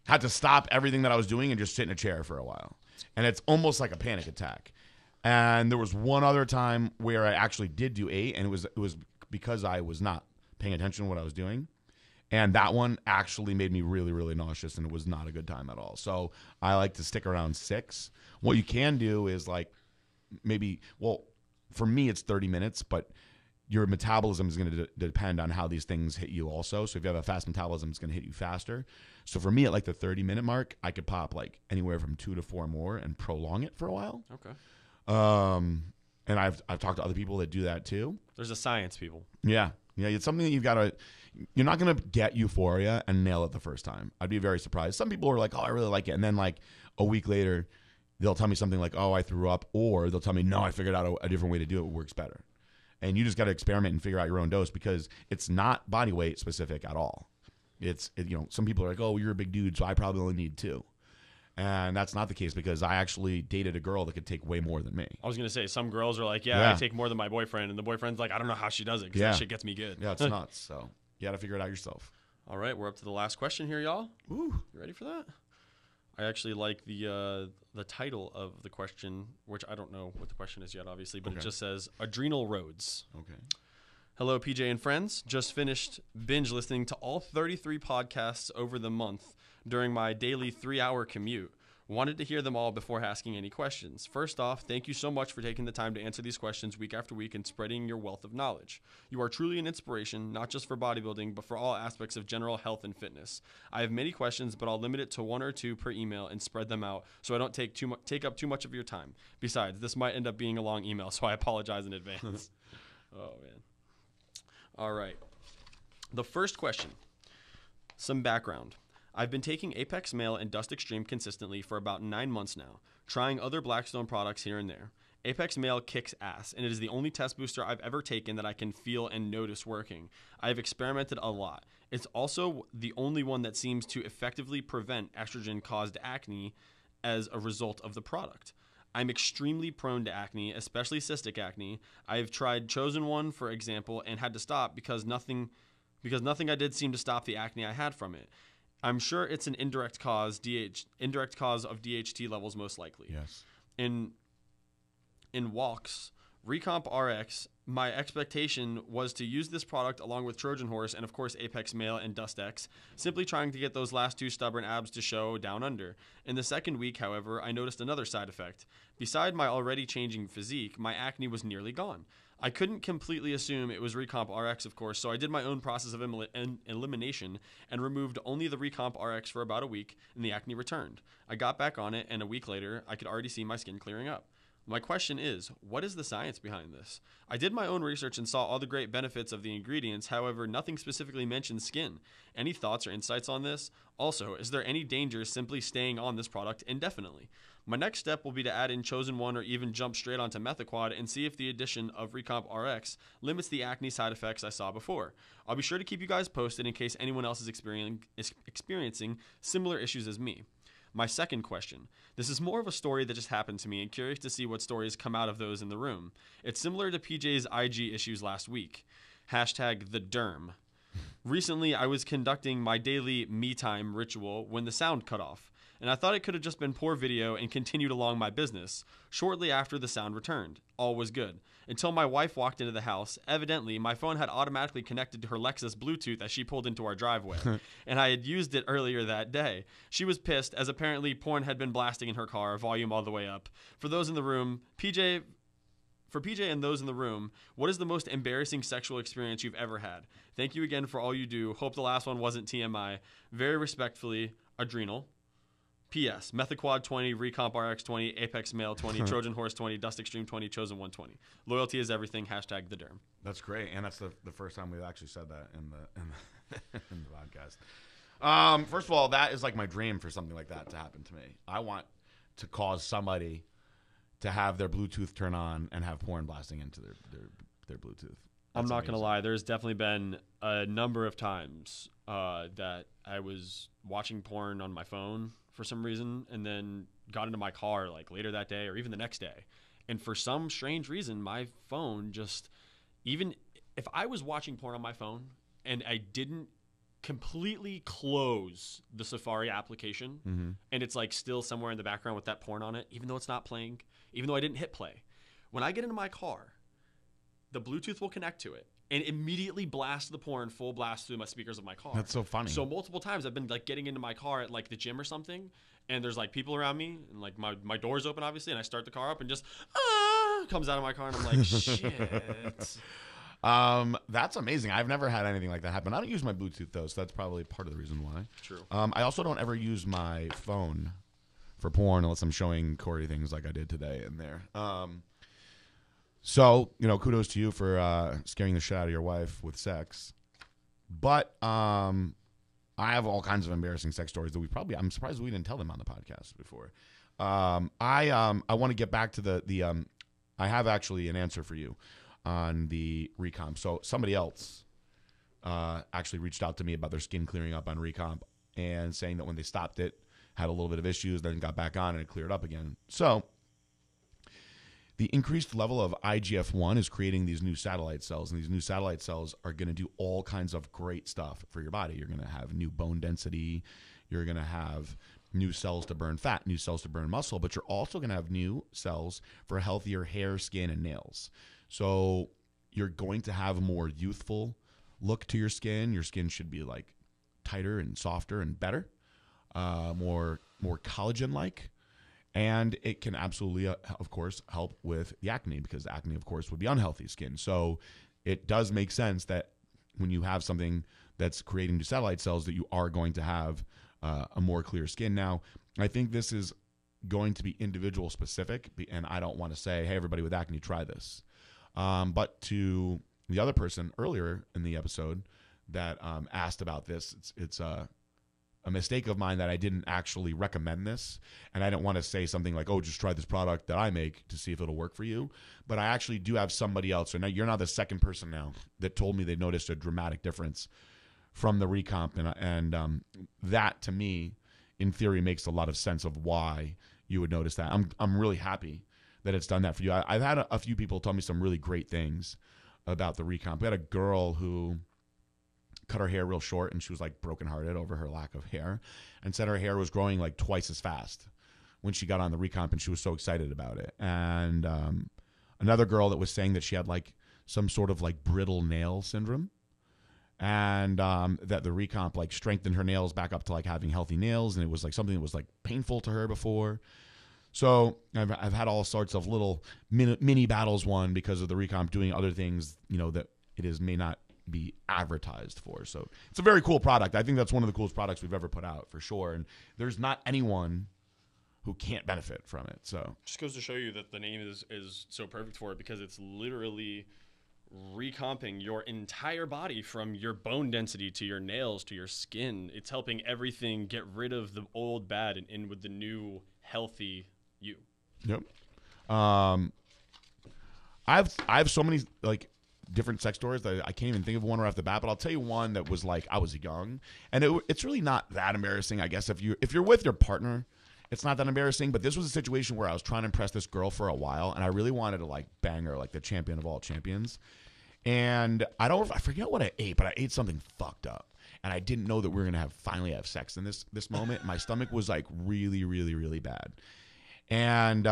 had to stop everything that I was doing and just sit in a chair for a while. And it's almost like a panic attack. And there was one other time where I actually did do 8, and it was because I was not paying attention to what I was doing. And that one actually made me really, really nauseous, and it was not a good time at all. So I like to stick around 6. What you can do is for me it's 30 minutes, but your metabolism is going to depend on how these things hit you also. So if you have a fast metabolism, it's going to hit you faster. So for me, at the 30-minute mark, I could pop anywhere from 2 to 4 more and prolong it for a while. Okay. And I've talked to other people that do that too. There's a science, people. Yeah. It's something that you're not going to get Euphoria and nail it the first time. I'd be very surprised. Some people are like, oh, I really like it. And then a week later, they'll tell me something like, oh, I threw up. Or they'll tell me, no, I figured out a different way to do it. It works better. And you just got to experiment and figure out your own dose, because it's not body weight specific at all. Some people are like, oh, you're a big dude, so I probably only need 2. And that's not the case, because I actually dated a girl that could take way more than me. I was going to say, some girls are like, yeah, I take more than my boyfriend. And the boyfriend's like, I don't know how she does it, because that shit gets me good. Yeah, it's nuts. So you got to figure it out yourself. All right, we're up to the last question here, y'all. Ooh. You ready for that? I actually like the title of the question, which I don't know what the question is yet, obviously, but It just says Adrenal Roads. Okay. Hello, PJ and friends. Just finished binge listening to all 33 podcasts over the month during my daily 3-hour commute. Wanted to hear them all before asking any questions. First off, thank you so much for taking the time to answer these questions week after week and spreading your wealth of knowledge. You are truly an inspiration, not just for bodybuilding, but for all aspects of general health and fitness. I have many questions, but I'll limit it to 1 or 2 per email and spread them out so I don't take up too much of your time. Besides, this might end up being a long email, so I apologize in advance. Oh, man. All right. The first question. Some background. I've been taking Apex Male and Dust Extreme consistently for about 9 months now, trying other Blackstone products here and there. Apex Male kicks ass, and it is the only test booster I've ever taken that I can feel and notice working. I have experimented a lot. It's also the only one that seems to effectively prevent estrogen-caused acne as a result of the product. I'm extremely prone to acne, especially cystic acne. I've tried Chosen One, for example, and had to stop because nothing I did seemed to stop the acne I had from it. I'm sure it's an indirect cause of DHT levels, most likely. Yes. In walks, Recomp RX, my expectation was to use this product along with Trojan Horse and, of course, Apex Male and Dust X, simply trying to get those last 2 stubborn abs to show down under. In the second week, however, I noticed another side effect. Beside my already changing physique, my acne was nearly gone. I couldn't completely assume it was Recomp RX, of course, so I did my own process of elimination and removed only the Recomp RX for about a week, and the acne returned. I got back on it, and a week later, I could already see my skin clearing up. My question is, what is the science behind this? I did my own research and saw all the great benefits of the ingredients, however, nothing specifically mentioned skin. Any thoughts or insights on this? Also, is there any danger simply staying on this product indefinitely? My next step will be to add in Chosen One or even jump straight onto Metha-Quad and see if the addition of Recomp RX limits the acne side effects I saw before. I'll be sure to keep you guys posted in case anyone else is experiencing similar issues as me. My second question. This is more of a story that just happened to me and curious to see what stories come out of those in the room. It's similar to PJ's IG issues last week. Hashtag the derm. Recently, I was conducting my daily me time ritual when the sound cut off, and I thought it could have just been poor video and continued along my business. Shortly after the sound returned, all was good. Until my wife walked into the house. Evidently, my phone had automatically connected to her Lexus Bluetooth as she pulled into our driveway, and I had used it earlier that day. She was pissed as apparently porn had been blasting in her car, volume all the way up. For those in the room, PJ and those in the room, what is the most embarrassing sexual experience you've ever had? Thank you again for all you do. Hope the last one wasn't TMI. Very respectfully, Adrenal. P.S. Metha-Quad 20, Recomp RX 20, Apex Male 20, Trojan Horse 20, Dust Extreme 20, Chosen One 20. Loyalty is everything. Hashtag the derm. That's great, and that's the first time we've actually said that in the in the podcast. First of all, that is like my dream for something like that to happen to me. I want to cause somebody to have their Bluetooth turn on and have porn blasting into their Bluetooth. I'm not going to lie. There's definitely been a number of times that I was watching porn on my phone for some reason and then got into my car like later that day or even the next day. And for some strange reason, my phone just, even if I was watching porn on my phone and I didn't completely close the Safari application and it's like still somewhere in the background with that porn on it, even though it's not playing, even though I didn't hit play, when I get into my car, the Bluetooth will connect to it and immediately blast the porn full blast through my speakers of my car. That's so funny. So multiple times I've been like getting into my car at like the gym or something, and there's like people around me, and like my door's open obviously, and I start the car up and just comes out of my car, and I'm like, shit. That's amazing. I've never had anything like that happen. I don't use my Bluetooth though, so that's probably part of the reason why. True. I also don't ever use my phone for porn unless I'm showing Corey things like I did today in there. So, kudos to you for scaring the shit out of your wife with sex. But I have all kinds of embarrassing sex stories that I'm surprised we didn't tell them on the podcast before. I want to get back to the I have actually an answer for you on the Recomp. So somebody else actually reached out to me about their skin clearing up on Recomp and saying that when they stopped it, had a little bit of issues, then got back on and it cleared up again. So the increased level of IGF-1 is creating these new satellite cells, and these new satellite cells are going to do all kinds of great stuff for your body. You're going to have new bone density. You're going to have new cells to burn fat, new cells to burn muscle, but you're also going to have new cells for healthier hair, skin, and nails. So you're going to have a more youthful look to your skin. Your skin should be like tighter and softer and better, more collagen-like. And it can absolutely, of course, help with the acne because acne, of course, would be unhealthy skin. So it does make sense that when you have something that's creating new satellite cells that you are going to have a more clear skin. Now, I think this is going to be individual specific, and I don't want to say, hey, everybody with acne, try this. But to the other person earlier in the episode that asked about this, it's a mistake of mine that I didn't actually recommend this, and I don't want to say something like, oh, just try this product that I make to see if it'll work for you. But I actually do have somebody else. So now you're not the second person now that told me they noticed a dramatic difference from the Recomp, and that to me, in theory, makes a lot of sense of why you would notice that. I'm really happy that it's done that for you. I've had a few people tell me some really great things about the Recomp. We had a girl who cut her hair real short, and she was like brokenhearted over her lack of hair, and said her hair was growing like twice as fast when she got on the Recomp, and she was so excited about it. And another girl that was saying that she had like some sort of like brittle nail syndrome, and that the Recomp like strengthened her nails back up to like having healthy nails, and it was like something that was like painful to her before. So I've had all sorts of little mini battles won because of the Recomp doing other things, you know, that it is may not be advertised for. So it's a very cool product. I think that's one of the coolest products we've ever put out for sure. And there's not anyone who can't benefit from it. So just goes to show you that the name is so perfect for it, because it's literally recomping your entire body from your bone density to your nails to your skin. It's helping everything get rid of the old bad and in with the new healthy you. Yep. I have so many like different sex stories that I can't even think of one right off the bat, but I'll tell you one that was like I was young, and it's really not that embarrassing. I guess if you're with your partner, it's not that embarrassing. But this was a situation where I was trying to impress this girl for a while, and I really wanted to like bang her like the champion of all champions. And I forget what I ate, but I ate something fucked up, and I didn't know that we were gonna finally have sex in this moment. My stomach was like really, really, really bad. And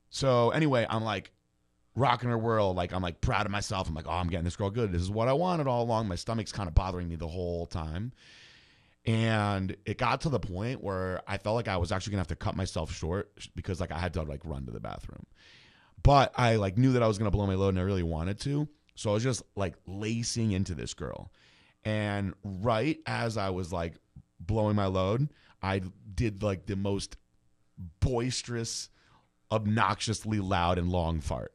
so anyway, I'm like rocking her world. Like, I'm like proud of myself. I'm like, oh, I'm getting this girl good. This is what I wanted all along. My stomach's kind of bothering me the whole time. And it got to the point where I felt like I was actually gonna have to cut myself short because like I had to like run to the bathroom. But I like knew that I was gonna blow my load and I really wanted to. So I was just like lacing into this girl. And right as I was like blowing my load, I did like the most boisterous, obnoxiously loud and long fart.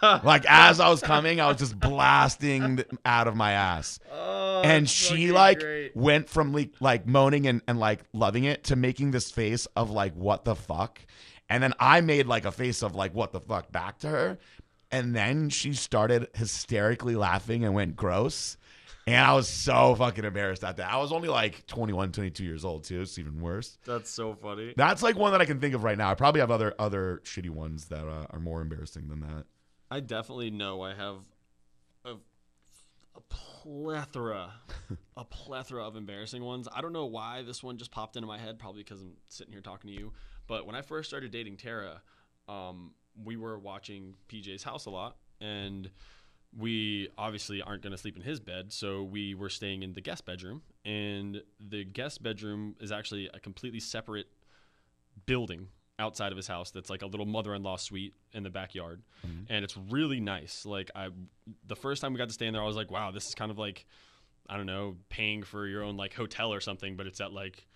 Like as I was coming, I was just blasting out of my ass. Oh, and she like great. Went from like moaning and like loving it to making this face of like what the fuck. And then I made like a face of like what the fuck back to her. And then she started hysterically laughing and went gross. And I was so fucking embarrassed at that. I was only like 21, 22 years old too. It's even worse. That's so funny. That's like one that I can think of right now. I probably have other shitty ones that are more embarrassing than that. I definitely know I have a plethora of embarrassing ones. I don't know why this one just popped into my head, probably because I'm sitting here talking to you. But when I first started dating Tara, we were watching PJ's house a lot, and we obviously aren't going to sleep in his bed, so we were staying in the guest bedroom. And the guest bedroom is actually a completely separate building outside of his house that's like a little mother-in-law suite in the backyard. Mm-hmm. And it's really nice. Like the first time we got to stay in there, I was like, wow, this is kind of like, I don't know, paying for your own like hotel or something, but it's at like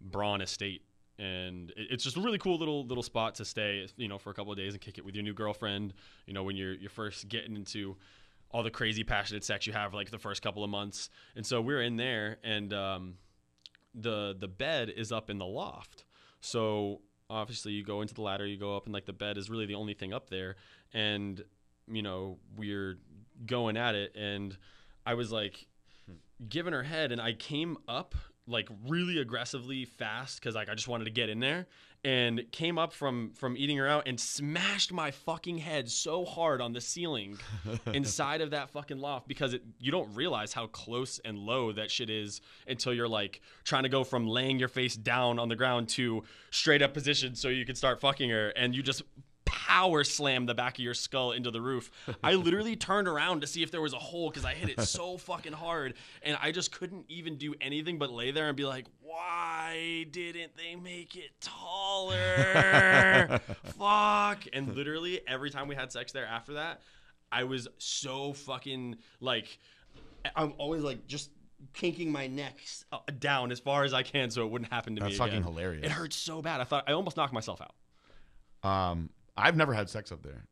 Braun Estate. And it's just a really cool little spot to stay, you know, for a couple of days and kick it with your new girlfriend, you know, when you're first getting into all the crazy passionate sex you have like the first couple of months. And so we're in there, and the bed is up in the loft. So obviously you go into the ladder, you go up, and like the bed is really the only thing up there. And, you know, we're going at it, and I was like giving her head, and I came up like really aggressively fast because like I just wanted to get in there, and came up from eating her out and smashed my fucking head so hard on the ceiling inside of that fucking loft, because you don't realize how close and low that shit is until you're like trying to go from laying your face down on the ground to straight up position so you can start fucking her, and you just power slam the back of your skull into the roof. I literally turned around to see if there was a hole because I hit it so fucking hard, and I just couldn't even do anything but lay there and be like, why didn't they make it taller? Fuck. And literally every time we had sex there after that, I was so fucking like, I'm always like just kinking my neck down as far as I can so it wouldn't happen to me again. That's fucking hilarious. It hurts so bad. I almost knocked myself out. I've never had sex up there.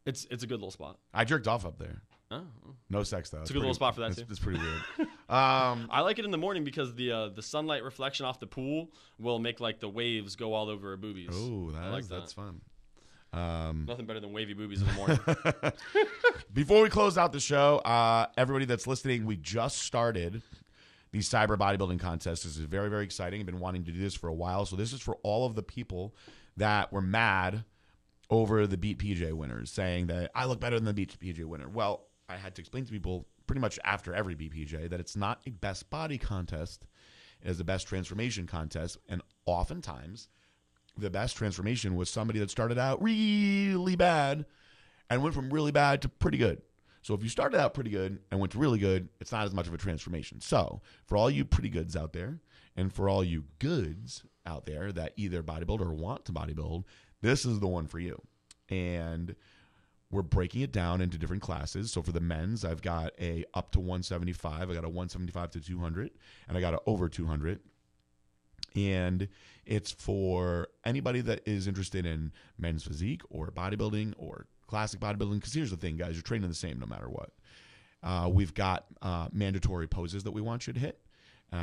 It's a good little spot. I jerked off up there. Oh. No sex though. It's a good little spot for that too. It's pretty weird. I like it in the morning because the sunlight reflection off the pool will make like the waves go all over her boobies. Oh, that's fun. Nothing better than wavy boobies in the morning. Before we close out the show, everybody that's listening, we just started the cyber bodybuilding contest. This is very, very exciting. I've been wanting to do this for a while. So this is for all of the people that were mad over the Beat PJ winners, saying that I look better than the Beat PJ winner. Well, I had to explain to people pretty much after every Beat PJ that it's not a best body contest. It is a best transformation contest. And oftentimes, the best transformation was somebody that started out really bad and went from really bad to pretty good. So if you started out pretty good and went to really good, it's not as much of a transformation. So for all you pretty goods out there, and for all you goods out there that either bodybuild or want to bodybuild, this is the one for you. And we're breaking it down into different classes. So for the men's, I've got a up to 175. I got a 175 to 200, and I got a over 200. And it's for anybody that is interested in men's physique or bodybuilding or classic bodybuilding. Because here's the thing, guys, you're training the same no matter what. We've got mandatory poses that we want you to hit.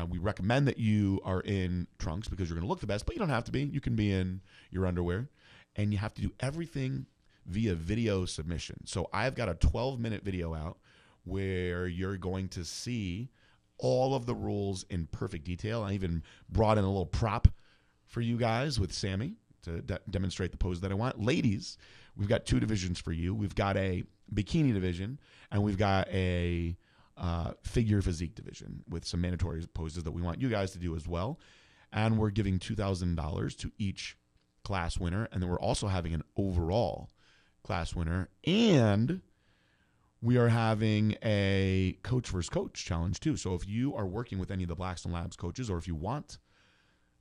We recommend that you are in trunks because you're going to look the best, but you don't have to be. You can be in your underwear. And you have to do everything via video submission. So I've got a 12-minute video out where you're going to see all of the rules in perfect detail. I even brought in a little prop for you guys with Sammy to demonstrate the pose that I want. Ladies, we've got 2 divisions for you. We've got a bikini division, and we've got a figure physique division with some mandatory poses that we want you guys to do as well. And we're giving $2,000 to each class winner, and then we're also having an overall class winner, and we are having a coach versus coach challenge too. So if you are working with any of the Blackstone Labs coaches, or if you want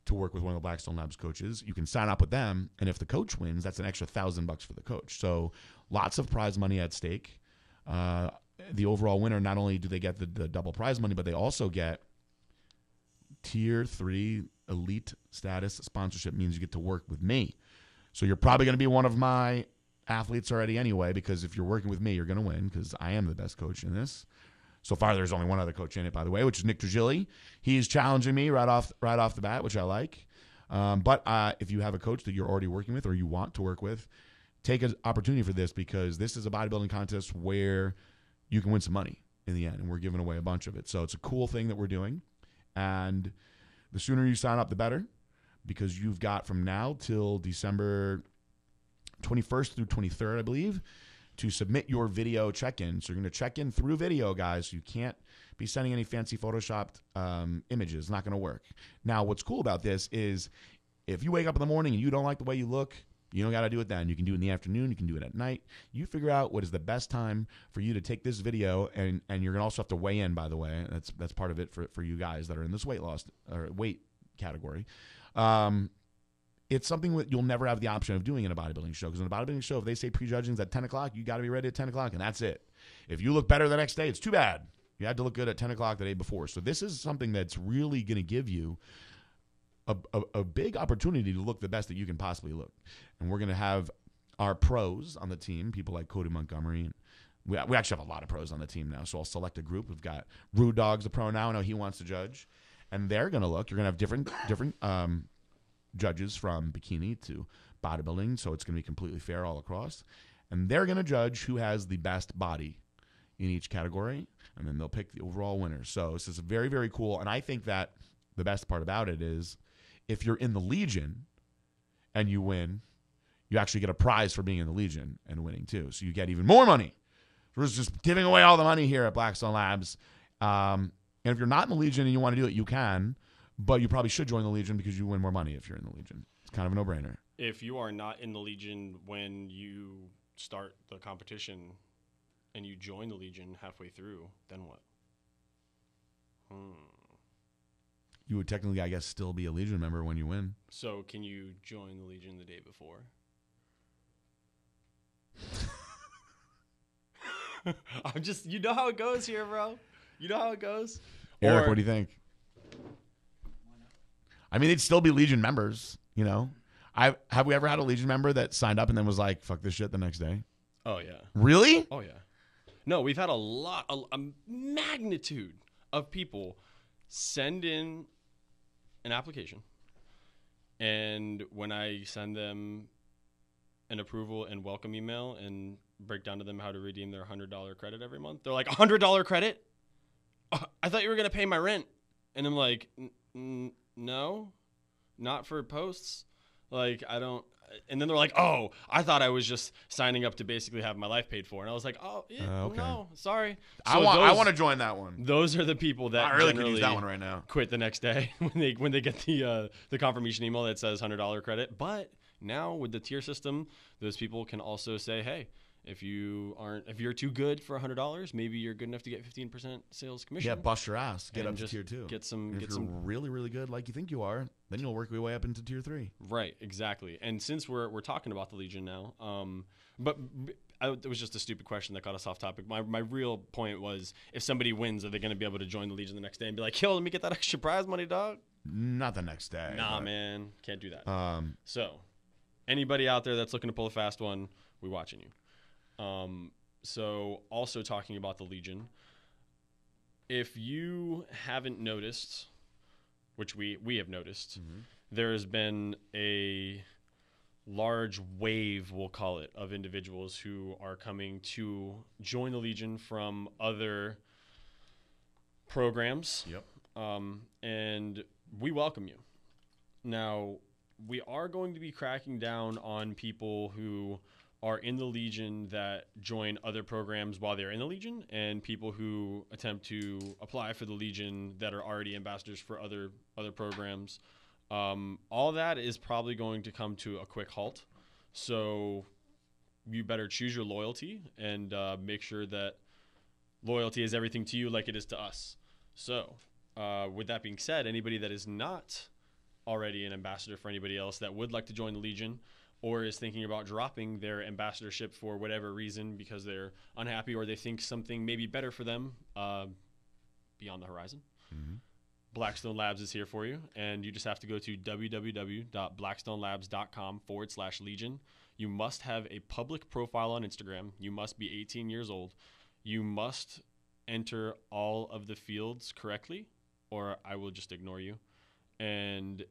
to work with one of the Blackstone Labs coaches, you can sign up with them, and if the coach wins, that's an extra $1,000 for the coach. So lots of prize money at stake. The overall winner, not only do they get the double prize money, but they also get tier 3 elite status. Sponsorship means you get to work with me. So you're probably going to be one of my athletes already anyway, because if you're working with me, you're going to win because I am the best coach in this. So far, there's only one other coach in it, by the way, which is Nick Trigilli. He's challenging me right off the bat, which I like. But if you have a coach that you're already working with or you want to work with, take an opportunity for this, because this is a bodybuilding contest where you can win some money in the end, and we're giving away a bunch of it. So it's a cool thing that we're doing, and the sooner you sign up, the better, because you've got from now till December 21st through 23rd, I believe, to submit your video check-in. So you're going to check in through video, guys. So you can't be sending any fancy Photoshopped images. It's not going to work. Now, what's cool about this is if you wake up in the morning and you don't like the way you look, you don't got to do it then. You can do it in the afternoon. You can do it at night. You figure out what is the best time for you to take this video, and you're going to also have to weigh in, by the way. That's part of it for you guys that are in this weight loss or weight category. It's something that you'll never have the option of doing in a bodybuilding show, because in a bodybuilding show, if they say prejudging's at 10 o'clock, you got to be ready at 10 o'clock, and that's it. If you look better the next day, it's too bad. You had to look good at 10 o'clock the day before. So this is something that's really going to give you a big opportunity to look the best that you can possibly look. And we're going to have our pros on the team, people like Cody Montgomery. And we actually have a lot of pros on the team now, so I'll select a group. We've got Rude Dog's a pro now. I know he wants to judge. And they're going to look. You're going to have different judges from bikini to bodybuilding, so it's going to be completely fair all across. And they're going to judge who has the best body in each category, and then they'll pick the overall winner. So this is very, very cool. And I think that the best part about it is if you're in the Legion and you win, you actually get a prize for being in the Legion and winning too. So you get even more money. We're just giving away all the money here at Blackstone Labs. And if you're not in the Legion and you want to do it, you can. But you probably should join the Legion because you win more money if you're in the Legion. It's kind of a no-brainer. If you are not in the Legion when you start the competition and you join the Legion halfway through, then what? You would technically, I guess, still be a Legion member when you win. So can you join the Legion the day before? I'm just, you know how it goes here, bro. You know how it goes. Eric, what do you think? I mean, they'd still be Legion members, you know. Have we ever had a Legion member that signed up and then was like, fuck this shit the next day? Oh, yeah. Really? Oh, yeah. No, we've had a magnitude of people send in an application, and when I send them an approval and welcome email and break down to them how to redeem their $100 credit every month, they're like, $100 credit? I thought you were going to pay my rent. And I'm like, no, not for posts. Like, I don't. And then they're like, oh, I thought I was just signing up to basically have my life paid for. And I was like, oh, yeah, okay. No, sorry. So I want to join that one. Those are the people that I really could use that one right now. Quit the next day when they get the confirmation email that says $100 credit. But now with the tier system, those people can also say, hey, If you're too good for $100, maybe you're good enough to get 15% sales commission. Yeah, bust your ass. Get and up to just tier 2. Get some. If you're really, really good, like you think you are, then you'll work your way up into tier 3. Right, exactly. And since we're talking about the Legion now, it was just a stupid question that got us off topic. My real point was, if somebody wins, are they going to be able to join the Legion the next day and be like, yo, let me get that extra prize money, dog? Not the next day. Nah, man. Can't do that. So, anybody out there that's looking to pull a fast one, we're watching you. So, also talking about the Legion, if you haven't noticed, which we have noticed, there's been a large wave, we'll call it, of individuals who are coming to join the Legion from other programs. Yep. And we welcome you. Now, we are going to be cracking down on people who are in the Legion that join other programs while they're in the Legion, and people who attempt to apply for the Legion that are already ambassadors for other programs. All that is probably going to come to a quick halt. So you better choose your loyalty and make sure that loyalty is everything to you like it is to us. So with that being said, anybody that is not already an ambassador for anybody else that would like to join the Legion, or is thinking about dropping their ambassadorship for whatever reason because they're unhappy or they think something may be better for them beyond the horizon, Blackstone Labs is here for you, and you just have to go to www.blackstonelabs.com/Legion. You must have a public profile on Instagram. You must be 18 years old. You must enter all of the fields correctly, or I will just ignore you. And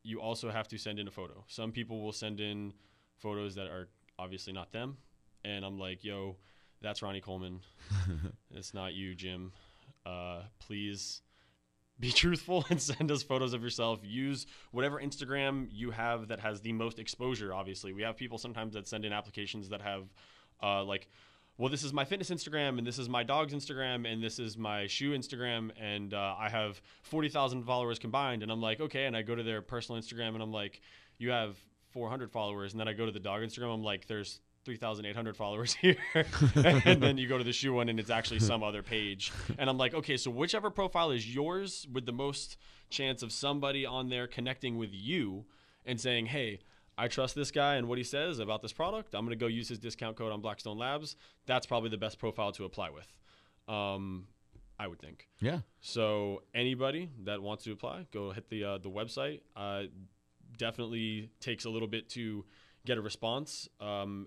you also have to send in a photo. Some people will send in photos that are obviously not them. And I'm like, yo, that's Ronnie Coleman. It's not you, Jim. Please be truthful and send us photos of yourself. Use whatever Instagram you have that has the most exposure, obviously. We have people sometimes that send in applications that have well, this is my fitness Instagram, and this is my dog's Instagram, and this is my shoe Instagram, and I have 40,000 followers combined. And I'm like, okay. And I go to their personal Instagram, and I'm like, you have 400 followers. And then I go to the dog Instagram, I'm like, there's 3,800 followers here. And then you go to the shoe one, and it's actually some other page. And I'm like, okay, so whichever profile is yours with the most chance of somebody on there connecting with you and saying, hey, I trust this guy and what he says about this product, I'm going to go use his discount code on Blackstone Labs. That's probably the best profile to apply with, I would think. Yeah. So anybody that wants to apply, go hit the website. Definitely takes a little bit to get a response.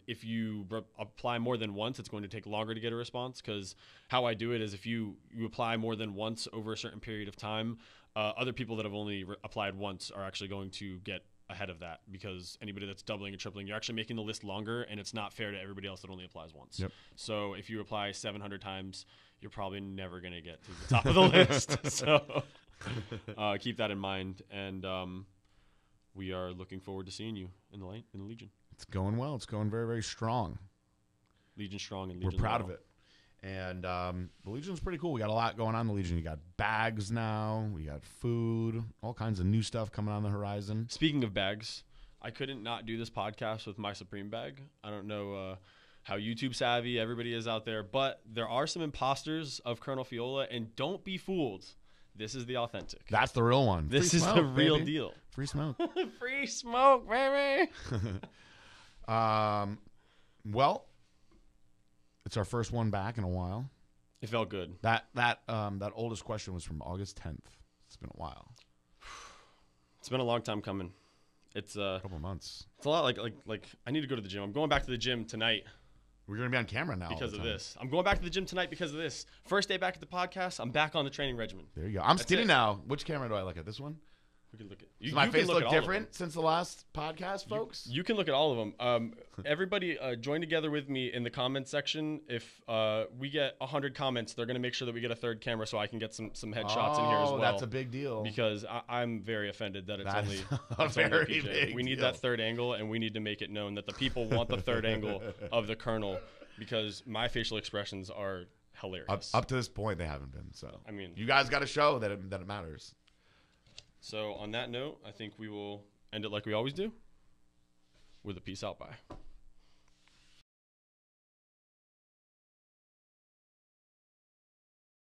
If you apply more than once, it's going to take longer to get a response, because how I do it is if you apply more than once over a certain period of time, other people that have only applied once are actually going to get ahead of that, because anybody that's doubling and tripling, you're actually making the list longer, and it's not fair to everybody else that only applies once. Yep. So if you apply 700 times, you're probably never going to get to the top of the list. So keep that in mind, and we are looking forward to seeing you in the Legion. It's going well. It's going very, very strong. Legion strong, and Legion we're proud of it. And the Legion's pretty cool. We got a lot going on in the Legion. You got bags now. We got food. All kinds of new stuff coming on the horizon. Speaking of bags, I couldn't not do this podcast with my Supreme bag. I don't know how YouTube savvy everybody is out there, but there are some imposters of Colonel Fiola, and don't be fooled. This is the authentic. That's the real one. This is the real deal. Free smoke. Free smoke, baby. Well, it's our first one back in a while. It felt good. That oldest question was from August 10th. It's been a while. It's been a long time coming. It's a couple of months. It's a lot like I need to go to the gym. I'm going back to the gym tonight. We're going to be on camera now because of this. I'm going back to the gym tonight because of this. First day back at the podcast. I'm back on the training regimen. There you go. I'm skinny now. Which camera do I look at? This one? We can look at. Does my face look different since the last podcast, folks? You can look at all of them. Everybody join together with me in the comments section. If we get 100 comments, they're going to make sure that we get a third camera so I can get some headshots in here as well. That's a big deal. Because I'm very offended that it's only very big We need deal. that third angle, and we need to make it known that the people want the third angle of the Colonel, because my facial expressions are hilarious. Up to this point, they haven't been. So I mean, you guys got to show that it matters. So on that note, I think we will end it like we always do, with a peace out. Bye.